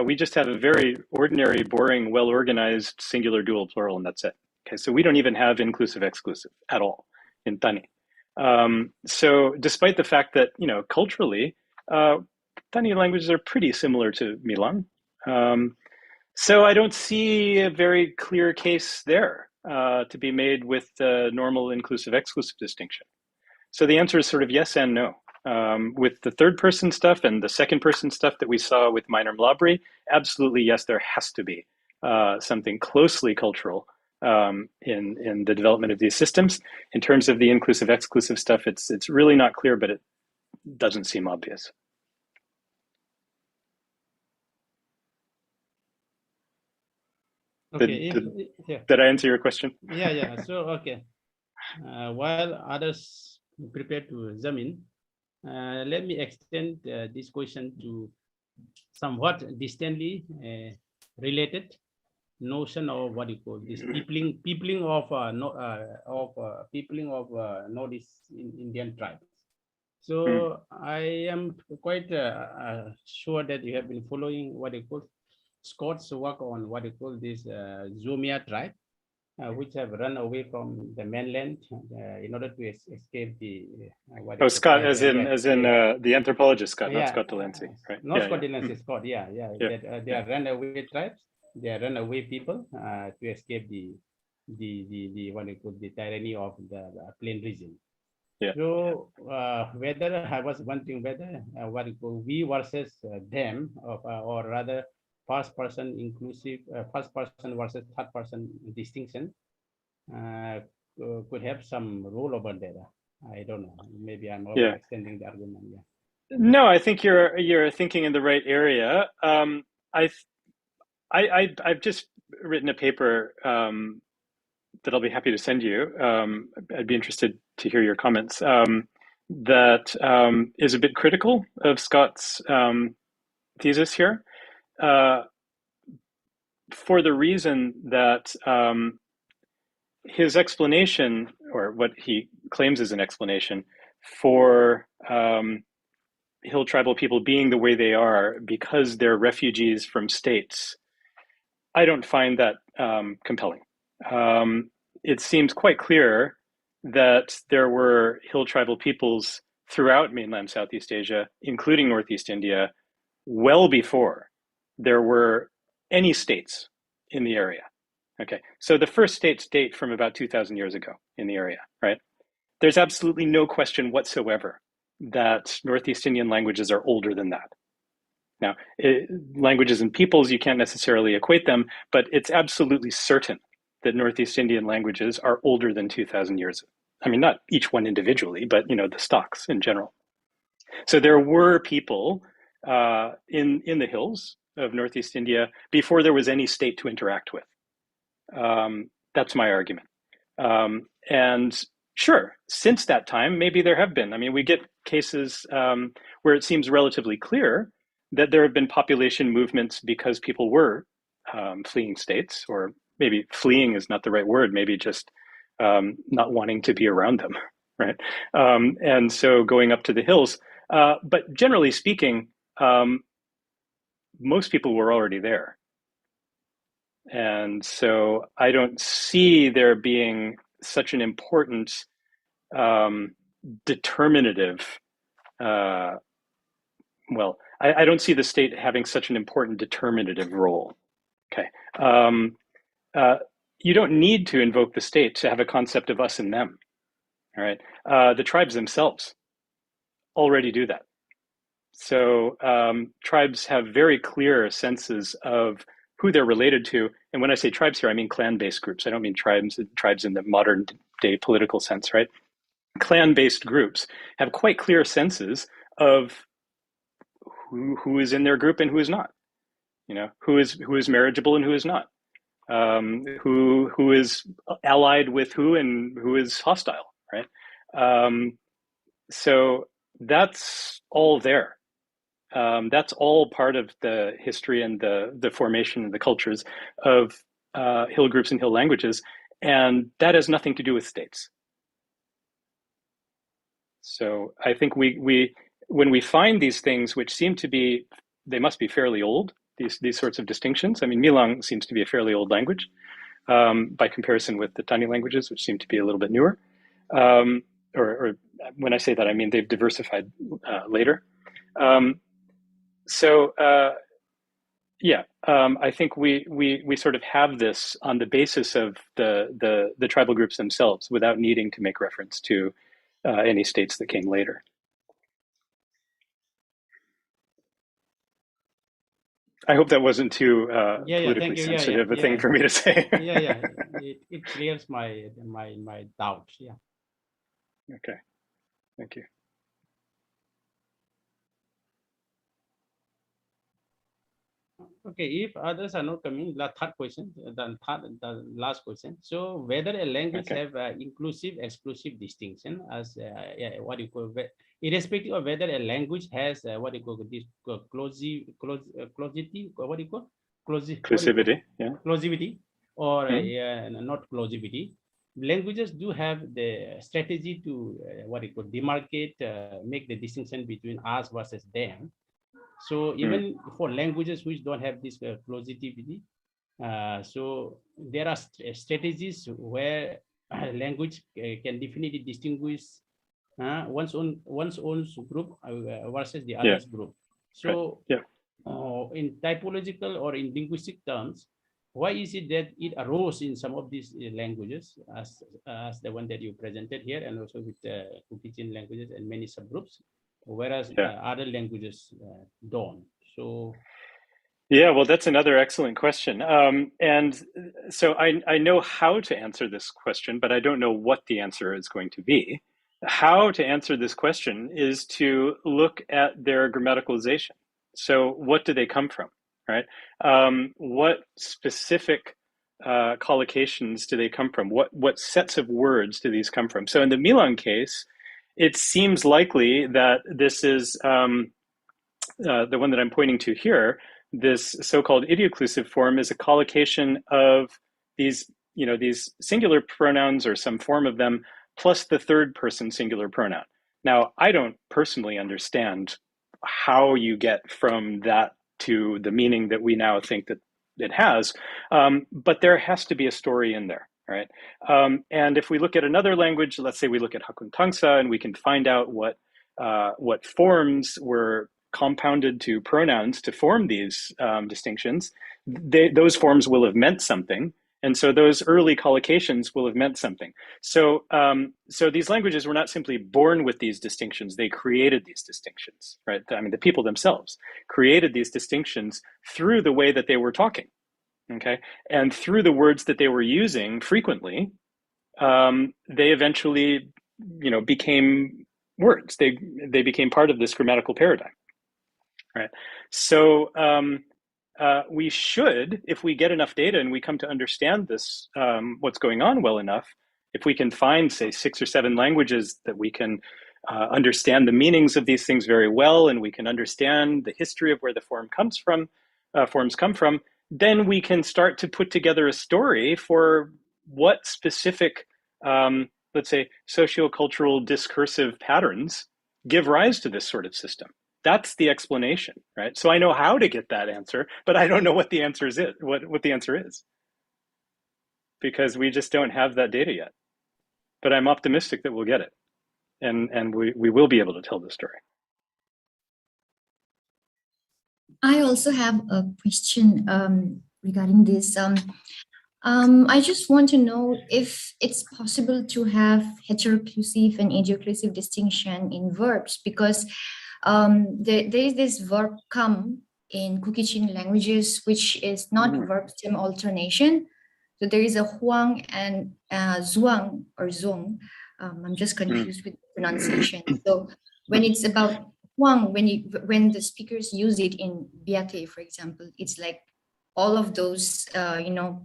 C: We just have a very ordinary, boring, well-organized singular, dual, plural, and that's it. Okay, so we don't even have inclusive, exclusive at all in Tani. So despite the fact that, culturally, Tani languages are pretty similar to Milan. So I don't see a very clear case there to be made with the normal inclusive exclusive distinction. So the answer is sort of yes and no. With the third person stuff and the second person stuff that we saw with Minor Mlabri, absolutely yes, there has to be something closely cultural in the development of these systems. In terms of the inclusive exclusive stuff, it's really not clear, but it doesn't seem obvious.
E: Okay.
C: Did I answer your question?
E: Yeah. So, okay. While others prepare to examine, let me extend this question to somewhat distantly related notion of what you call this peopling of Northeast Indian tribes. So I am quite sure that you have been following what you call Scott's work on what you call this Zomia tribe, which have run away from the mainland in order to escape the.
C: Scott, as in the anthropologist Scott, not Scott Delancey, right?
E: Not Scott Delancey, Scott. Yeah. They are runaway tribes. They are runaway people to escape the what you call the tyranny of the plain region.
C: Yeah.
E: So whether I was wondering whether what you call we versus them, or rather first person inclusive, first person versus third person distinction could have some role over there. I don't know. Maybe I'm extending the argument. Yeah.
C: No, I think you're thinking in the right area. I've just written a paper that I'll be happy to send you. I'd be interested to hear your comments. That is a bit critical of Scott's thesis here, for the reason that his explanation, or what he claims is an explanation, for Hill tribal people being the way they are because they're refugees from states, I don't find that compelling. It seems quite clear that there were Hill tribal peoples throughout mainland Southeast Asia, including Northeast India, well before there were any states in the area. Okay, so the first states date from about 2,000 years ago in the area, right? There's absolutely no question whatsoever that Northeast Indian languages are older than that. Now, languages and peoples, you can't necessarily equate them, but it's absolutely certain that Northeast Indian languages are older than 2,000 years. I mean, not each one individually, but the stocks in general. So there were people in the hills of Northeast India before there was any state to interact with. That's my argument. And sure, since that time, maybe there have been. I mean, we get cases where it seems relatively clear that there have been population movements because people were fleeing states, or maybe fleeing is not the right word, maybe just not wanting to be around them, right? And so going up to the hills. But generally speaking, most people were already there. And so I don't see there being such an important determinative, well, I don't see the state having such an important determinative role. Okay. You don't need to invoke the state to have a concept of us and them. All right. The tribes themselves already do that. So tribes have very clear senses of who they're related to. And when I say tribes here, I mean clan-based groups. I don't mean tribes in the modern day political sense, right? Clan-based groups have quite clear senses of who is in their group and who is not. You know, who is marriageable and who is not. Who is allied with who and who is hostile, right? So that's all there. That's all part of the history and the formation and the cultures of hill groups and hill languages, and that has nothing to do with states. So I think we when we find these things, which seem to be, they must be fairly old, these sorts of distinctions. I mean, Milang seems to be a fairly old language by comparison with the Tani languages, which seem to be a little bit newer. Or when I say that, I mean they've diversified later. I think we sort of have this on the basis of the tribal groups themselves, without needing to make reference to any states that came later. I hope that wasn't too politically sensitive a thing for me to say.
E: It clears my doubts. Yeah.
C: Okay, thank you.
E: Okay, if others are not coming, the third question, the last question. So whether a language have inclusive, exclusive distinction as what you call, irrespective of whether a language has what you call this closivity, what do you call?
C: Clusivity, yeah.
E: Closivity or not closivity. Languages do have the strategy to what you call demarcate, make the distinction between us versus them. So even for languages which don't have this closivity, so there are strategies where language can definitely distinguish one's own group versus the other's group. So in typological or in linguistic terms, why is it that it arose in some of these languages as the one that you presented here, and also with Kuki-Chin languages and many subgroups, whereas other languages don't? So
C: yeah, well, that's another excellent question. And so I know how to answer this question, but I don't know what the answer is going to be. How to answer this question is to look at their grammaticalization. So what do they come from, right? What specific collocations do they come from? What sets of words do these come from? So in the Milang case, it seems likely that this is the one that I'm pointing to here. This so-called idioclusive form is a collocation of these, these singular pronouns or some form of them, plus the third person singular pronoun. Now, I don't personally understand how you get from that to the meaning that we now think that it has, but there has to be a story in there, right? And if we look at another language, let's say we look at Hakun Tangsa, and we can find out what forms were compounded to pronouns to form these distinctions, those forms will have meant something. And so those early collocations will have meant something. So, so these languages were not simply born with these distinctions, they created these distinctions, right? I mean, the people themselves created these distinctions through the way that they were talking, okay? And through the words that they were using frequently, they eventually, became words. They became part of this grammatical paradigm, right? So we should, if we get enough data and we come to understand this, what's going on well enough, if we can find, say, 6 or 7 languages that we can understand the meanings of these things very well, and we can understand the history of where the forms come from, then we can start to put together a story for what specific, let's say, sociocultural discursive patterns give rise to this sort of system. That's the explanation, right? So I know how to get that answer, but I don't know what the answer is, what the answer is, because we just don't have that data yet. But I'm optimistic that we'll get it, and we will be able to tell the story.
A: I also have a question regarding this. I just want to know if it's possible to have heteroclusive and adjective distinction in verbs, because there is this verb come in Kukichin languages, which is not verb stem alternation. So there is a huang and zuang or zong. I'm just confused with pronunciation. So when it's about huang, when the speakers use it in biate, for example, it's like all of those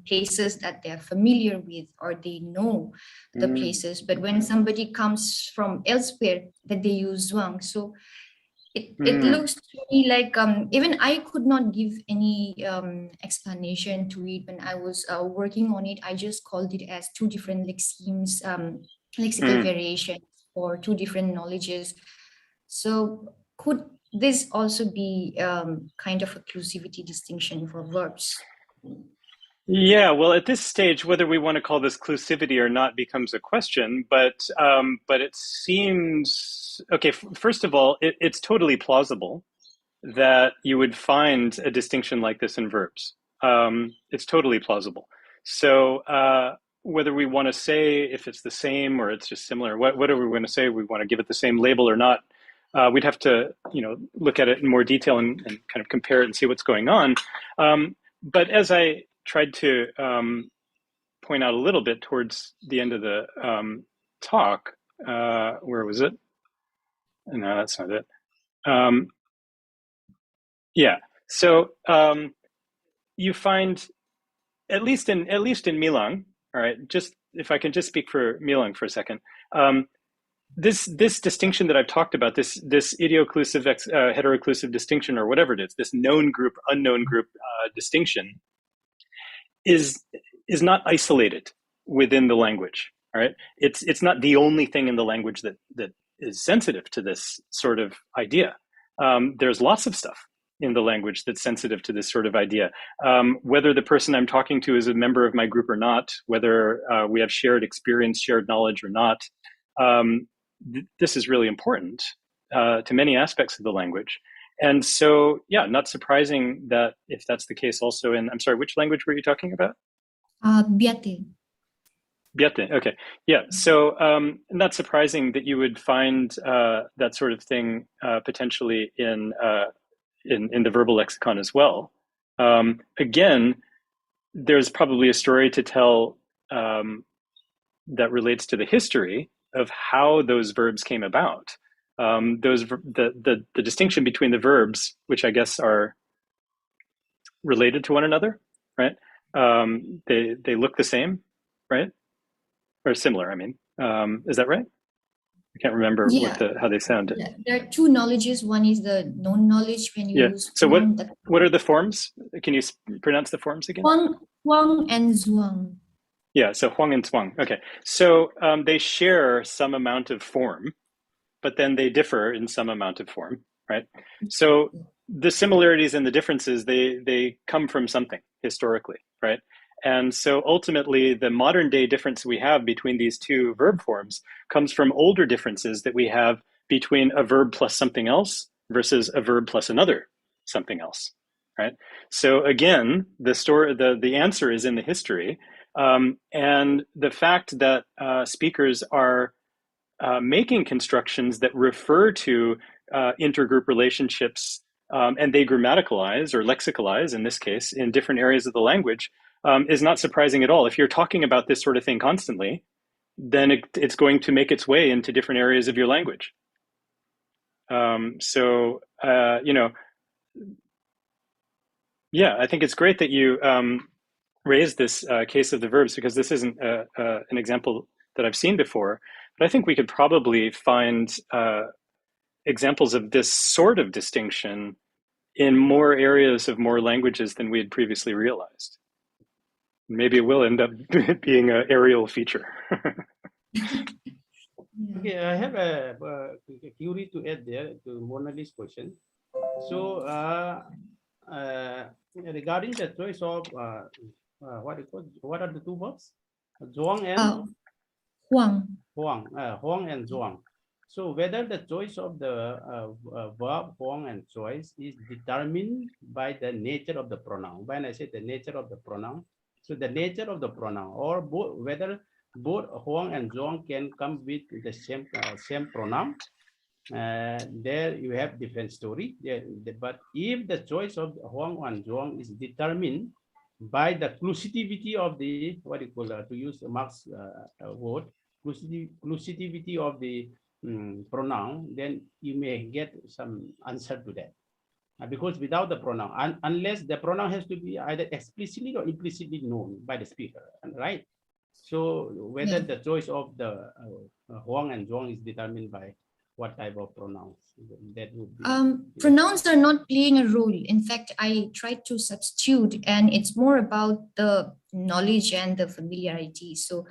A: places that they're familiar with, or they know the places. But when somebody comes from elsewhere, that they use zhuang. So it looks to me like even I could not give any explanation to it when I was working on it. I just called it as two different lexemes, lexical variations for two different knowledges. So could this also be kind of occlusivity distinction for verbs?
C: Yeah, well, at this stage, whether we want to call this clusivity or not becomes a question. But it seems okay. First of all, it's totally plausible that you would find a distinction like this in verbs. It's totally plausible. So whether we want to say if it's the same or it's just similar, whatever we want to say, we want to give it the same label or not. We'd have to, look at it in more detail and kind of compare it and see what's going on. But as I tried to point out a little bit towards the end of the talk, where was it? No, that's not it. Yeah. So you find, at least in Milang, all right. Just if I can just speak for Milang for a second. This distinction that I've talked about, this idioclusive heteroclusive distinction, or whatever it is, this known group unknown group distinction, is not isolated within the language. All right, it's not the only thing in the language that is sensitive to this sort of idea. There's lots of stuff in the language that's sensitive to this sort of idea. Whether the person I'm talking to is a member of my group or not, whether we have shared experience, shared knowledge or not. This is really important to many aspects of the language. And so, yeah, not surprising that if that's the case also in, I'm sorry, which language were you talking about?
A: Biate.
C: Biate, okay. Yeah, so not surprising that you would find that sort of thing potentially in the verbal lexicon as well. Again, there's probably a story to tell that relates to the history of how those verbs came about. The distinction between the verbs, which I guess are related to one another, right? They look the same, right? Or similar, I mean. Is that right? I can't remember how they sound.
A: Yeah. There are two knowledges. One is the known knowledge when you use
C: So what are the forms? Can you pronounce the forms again?
A: Huang and Zhuang.
C: Yeah, so Huang and Zhuang. Okay, so they share some amount of form, but then they differ in some amount of form, right? So the similarities and the differences, they come from something historically, right? And so ultimately, the modern day difference we have between these two verb forms comes from older differences that we have between a verb plus something else versus a verb plus another something else, right? So again, the answer is in the history. And the fact that speakers are making constructions that refer to intergroup relationships and they grammaticalize or lexicalize, in this case, in different areas of the language, is not surprising at all. If you're talking about this sort of thing constantly, then it's going to make its way into different areas of your language. Yeah, I think it's great that you raised this case of the verbs, because this isn't an example that I've seen before. But But I think we could probably find examples of this sort of distinction in more areas of more languages than we had previously realized. Maybe it will end up being an aerial feature.
E: Okay, I have a query to add there to Monali's question. So regarding the choice of what are the two verbs? Zhuang and
A: Huang.
E: Huang and Zhuang. So whether the choice of the verb Huang and choice is determined by the nature of the pronoun. When I say the nature of the pronoun, so the nature of the pronoun, or both, whether both Huang and Zhuang can come with the same pronoun. There you have different story. But if the choice of Huang and Zhuang is determined by the clusivity of the, what you call, to use Mark's word, clusivity of the pronoun, then you may get some answer to that. Because without the pronoun, unless the pronoun has to be either explicitly or implicitly known by the speaker, right? So whether the choice of the Huang and Zhuang is determined by what type of pronouns, that would be.
A: Pronouns are not playing a role. In fact, I tried to substitute, and it's more about the knowledge and the familiarity. So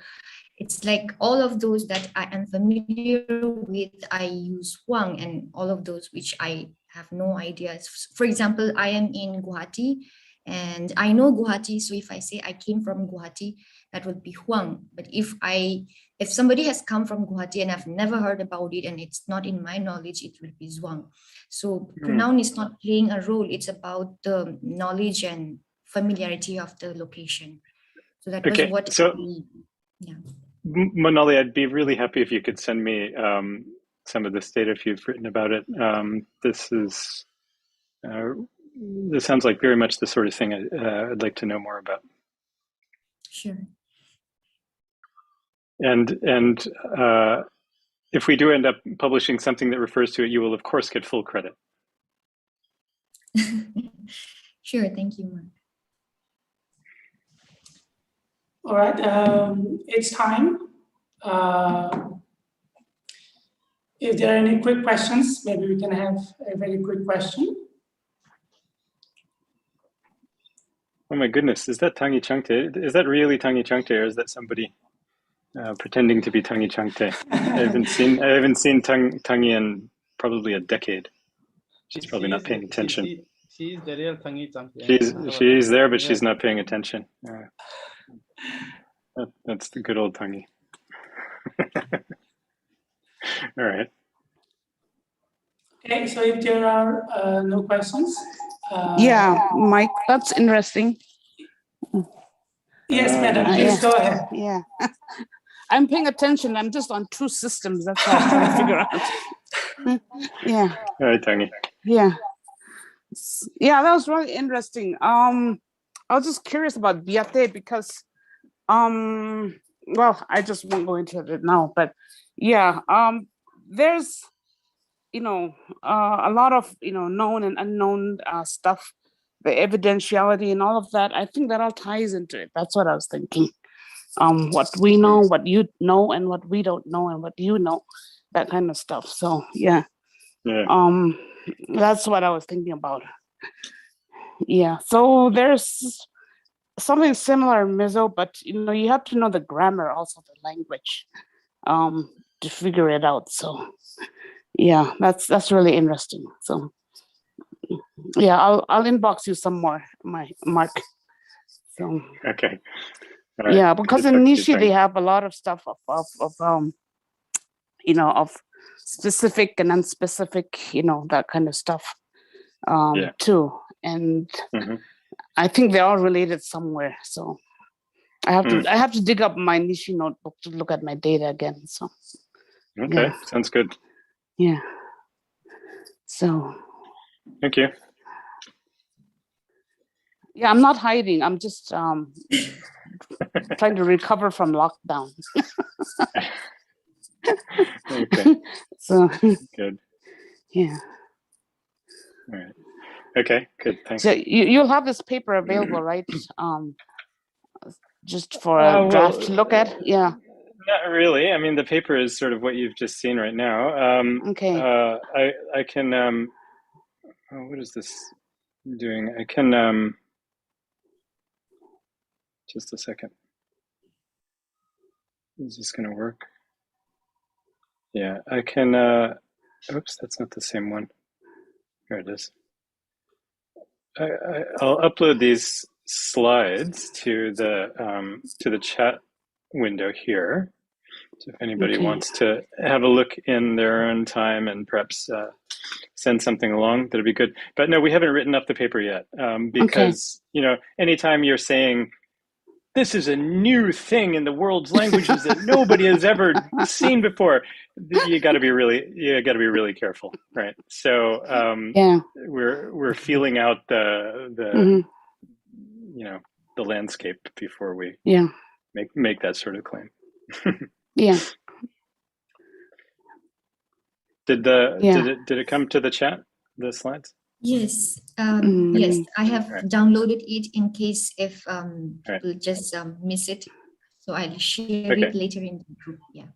A: it's like all of those that I am familiar with, I use Huang, and all of those which I have no idea. For example, I am in Guwahati and I know Guwahati. So if I say I came from Guwahati, that would be Huang. But if somebody has come from Guwahati and I've never heard about it and it's not in my knowledge, it will be Zhuang. So pronoun is not playing a role. It's about the knowledge and familiarity of the location. So that was what yeah.
C: Manali, I'd be really happy if you could send me some of this data if you've written about it. This sounds like very much the sort of thing I'd like to know more about.
A: Sure.
C: And if we do end up publishing something that refers to it, you will of course get full credit.
A: Sure, thank you, Mark.
B: All right, it's time. If there are any quick questions, maybe we can have a very quick question.
C: Oh my goodness, is that Tangi Changte? Is that really Tangi Changte, or is that somebody pretending to be Tangi Changte? I haven't seen Tangi in probably a decade. She's probably not paying attention.
E: She is the real Tangi Changte.
C: She's there, but she's not paying attention. That's the good old Tangi. All right.
B: Okay, so if there are no questions.
F: Yeah, Mike, that's interesting.
B: Yes, madam, please go ahead.
F: Yeah. I'm paying attention. I'm just on two systems. That's what I was trying to figure out. Yeah.
C: All right, Tangi.
F: Yeah. Yeah, that was really interesting. I was just curious about Biate because, well, I just won't go into it now, but yeah, there's, a lot of, known and unknown stuff, the evidentiality and all of that. I think that all ties into it. That's what I was thinking. What we know, what you know, and what we don't know, and what you know, that kind of stuff. So yeah. That's what I was thinking about. Yeah. So there's something similar in Mizo, but you have to know the grammar, also the language, to figure it out. So yeah, that's really interesting. So yeah, I'll inbox you some more, Mark. So
C: okay. Right.
F: Yeah, because in Nishi they have a lot of stuff of specific and unspecific, that kind of stuff too. And I think they're all related somewhere. So I have to dig up my Nishi notebook to look at my data again. So
C: okay, sounds good.
F: Yeah. So
C: thank you.
F: Yeah, I'm not hiding. I'm just trying to recover from lockdown.
C: Okay.
F: So
C: good.
F: Yeah.
C: All right. Okay, good. Thanks.
F: So you'll have this paper available, right? Just for a draft to look at. Yeah.
C: Not really. I mean, the paper is sort of what you've just seen right now.
F: Okay.
C: I can. Oh, what is this doing? I can. Just a second. Is this going to work? Yeah, I can. Oops, that's not the same one. Here it is. I'll upload these slides to the chat window here. So if anybody
F: Okay.
C: wants to have a look in their own time and perhaps send something along, that'd be good. But no, we haven't written up the paper yet because anytime you're saying this is a new thing in the world's languages that nobody has ever seen before, you got to be really careful, right? So
F: Yeah.
C: we're feeling out the the landscape before we make that sort of claim.
F: Yeah.
C: Did it come to the chat, the slides?
A: Yes, yes, I have downloaded it in case if people just miss it. So I'll share it later in the group. Yeah.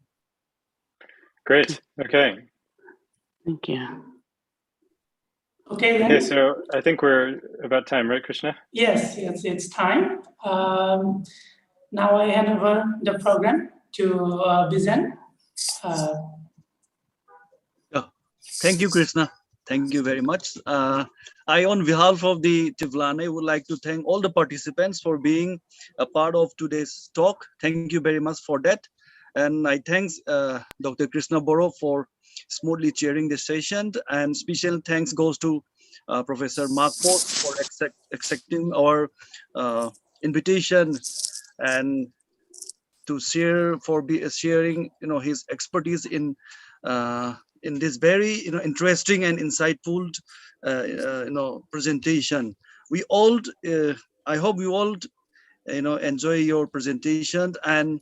C: Great. Okay.
F: Thank you.
B: Okay, then.
C: Okay, so I think we're about time, right, Krishna?
B: Yes, it's time. Now I hand over the program to Bizen.
G: Thank you, Krishna. Thank you very much. I, on behalf of the TiBLANEI, would like to thank all the participants for being a part of today's talk. Thank you very much for that. And I thank Dr. Krishna Boro for smoothly chairing the session. And special thanks goes to Professor Mark Post for accepting our invitation and to share sharing his expertise in this very interesting and insightful presentation. We all I hope you all enjoy your presentation. And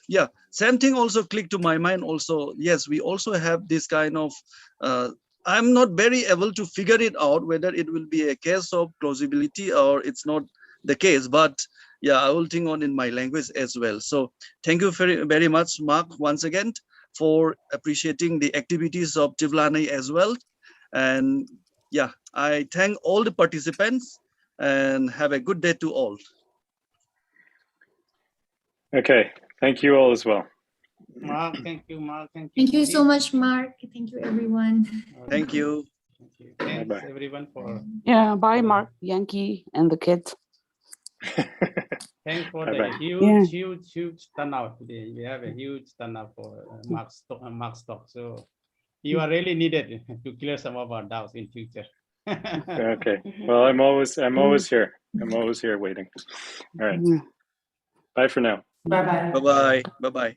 G: yeah, same thing also clicked to my mind also. Yes, we also have this kind of I'm not very able to figure it out whether it will be a case of plausibility or it's not the case, but yeah, I will think on in my language as well. So thank you very, very much, Mark, once again, for appreciating the activities of TiBLANEI as well. And yeah, I thank all the participants and have a good day to all.
C: Okay, thank you all as well.
E: Mark, thank you, Mark. Thank
A: you so much, Mark. Thank you, everyone.
G: Thank you.
E: Thanks,
C: Bye-bye.
E: everyone, for.
F: Yeah, bye, Mark, Yankee, and the kids.
E: Thanks for
C: Bye-bye.
E: the huge turnout today. We have a huge turnout for Mark's talk. So you are really needed to clear some of our doubts in future.
C: Okay. Well, I'm always here. I'm always here waiting. All right. Bye for now.
B: Bye-bye.
G: Bye-bye. Bye-bye.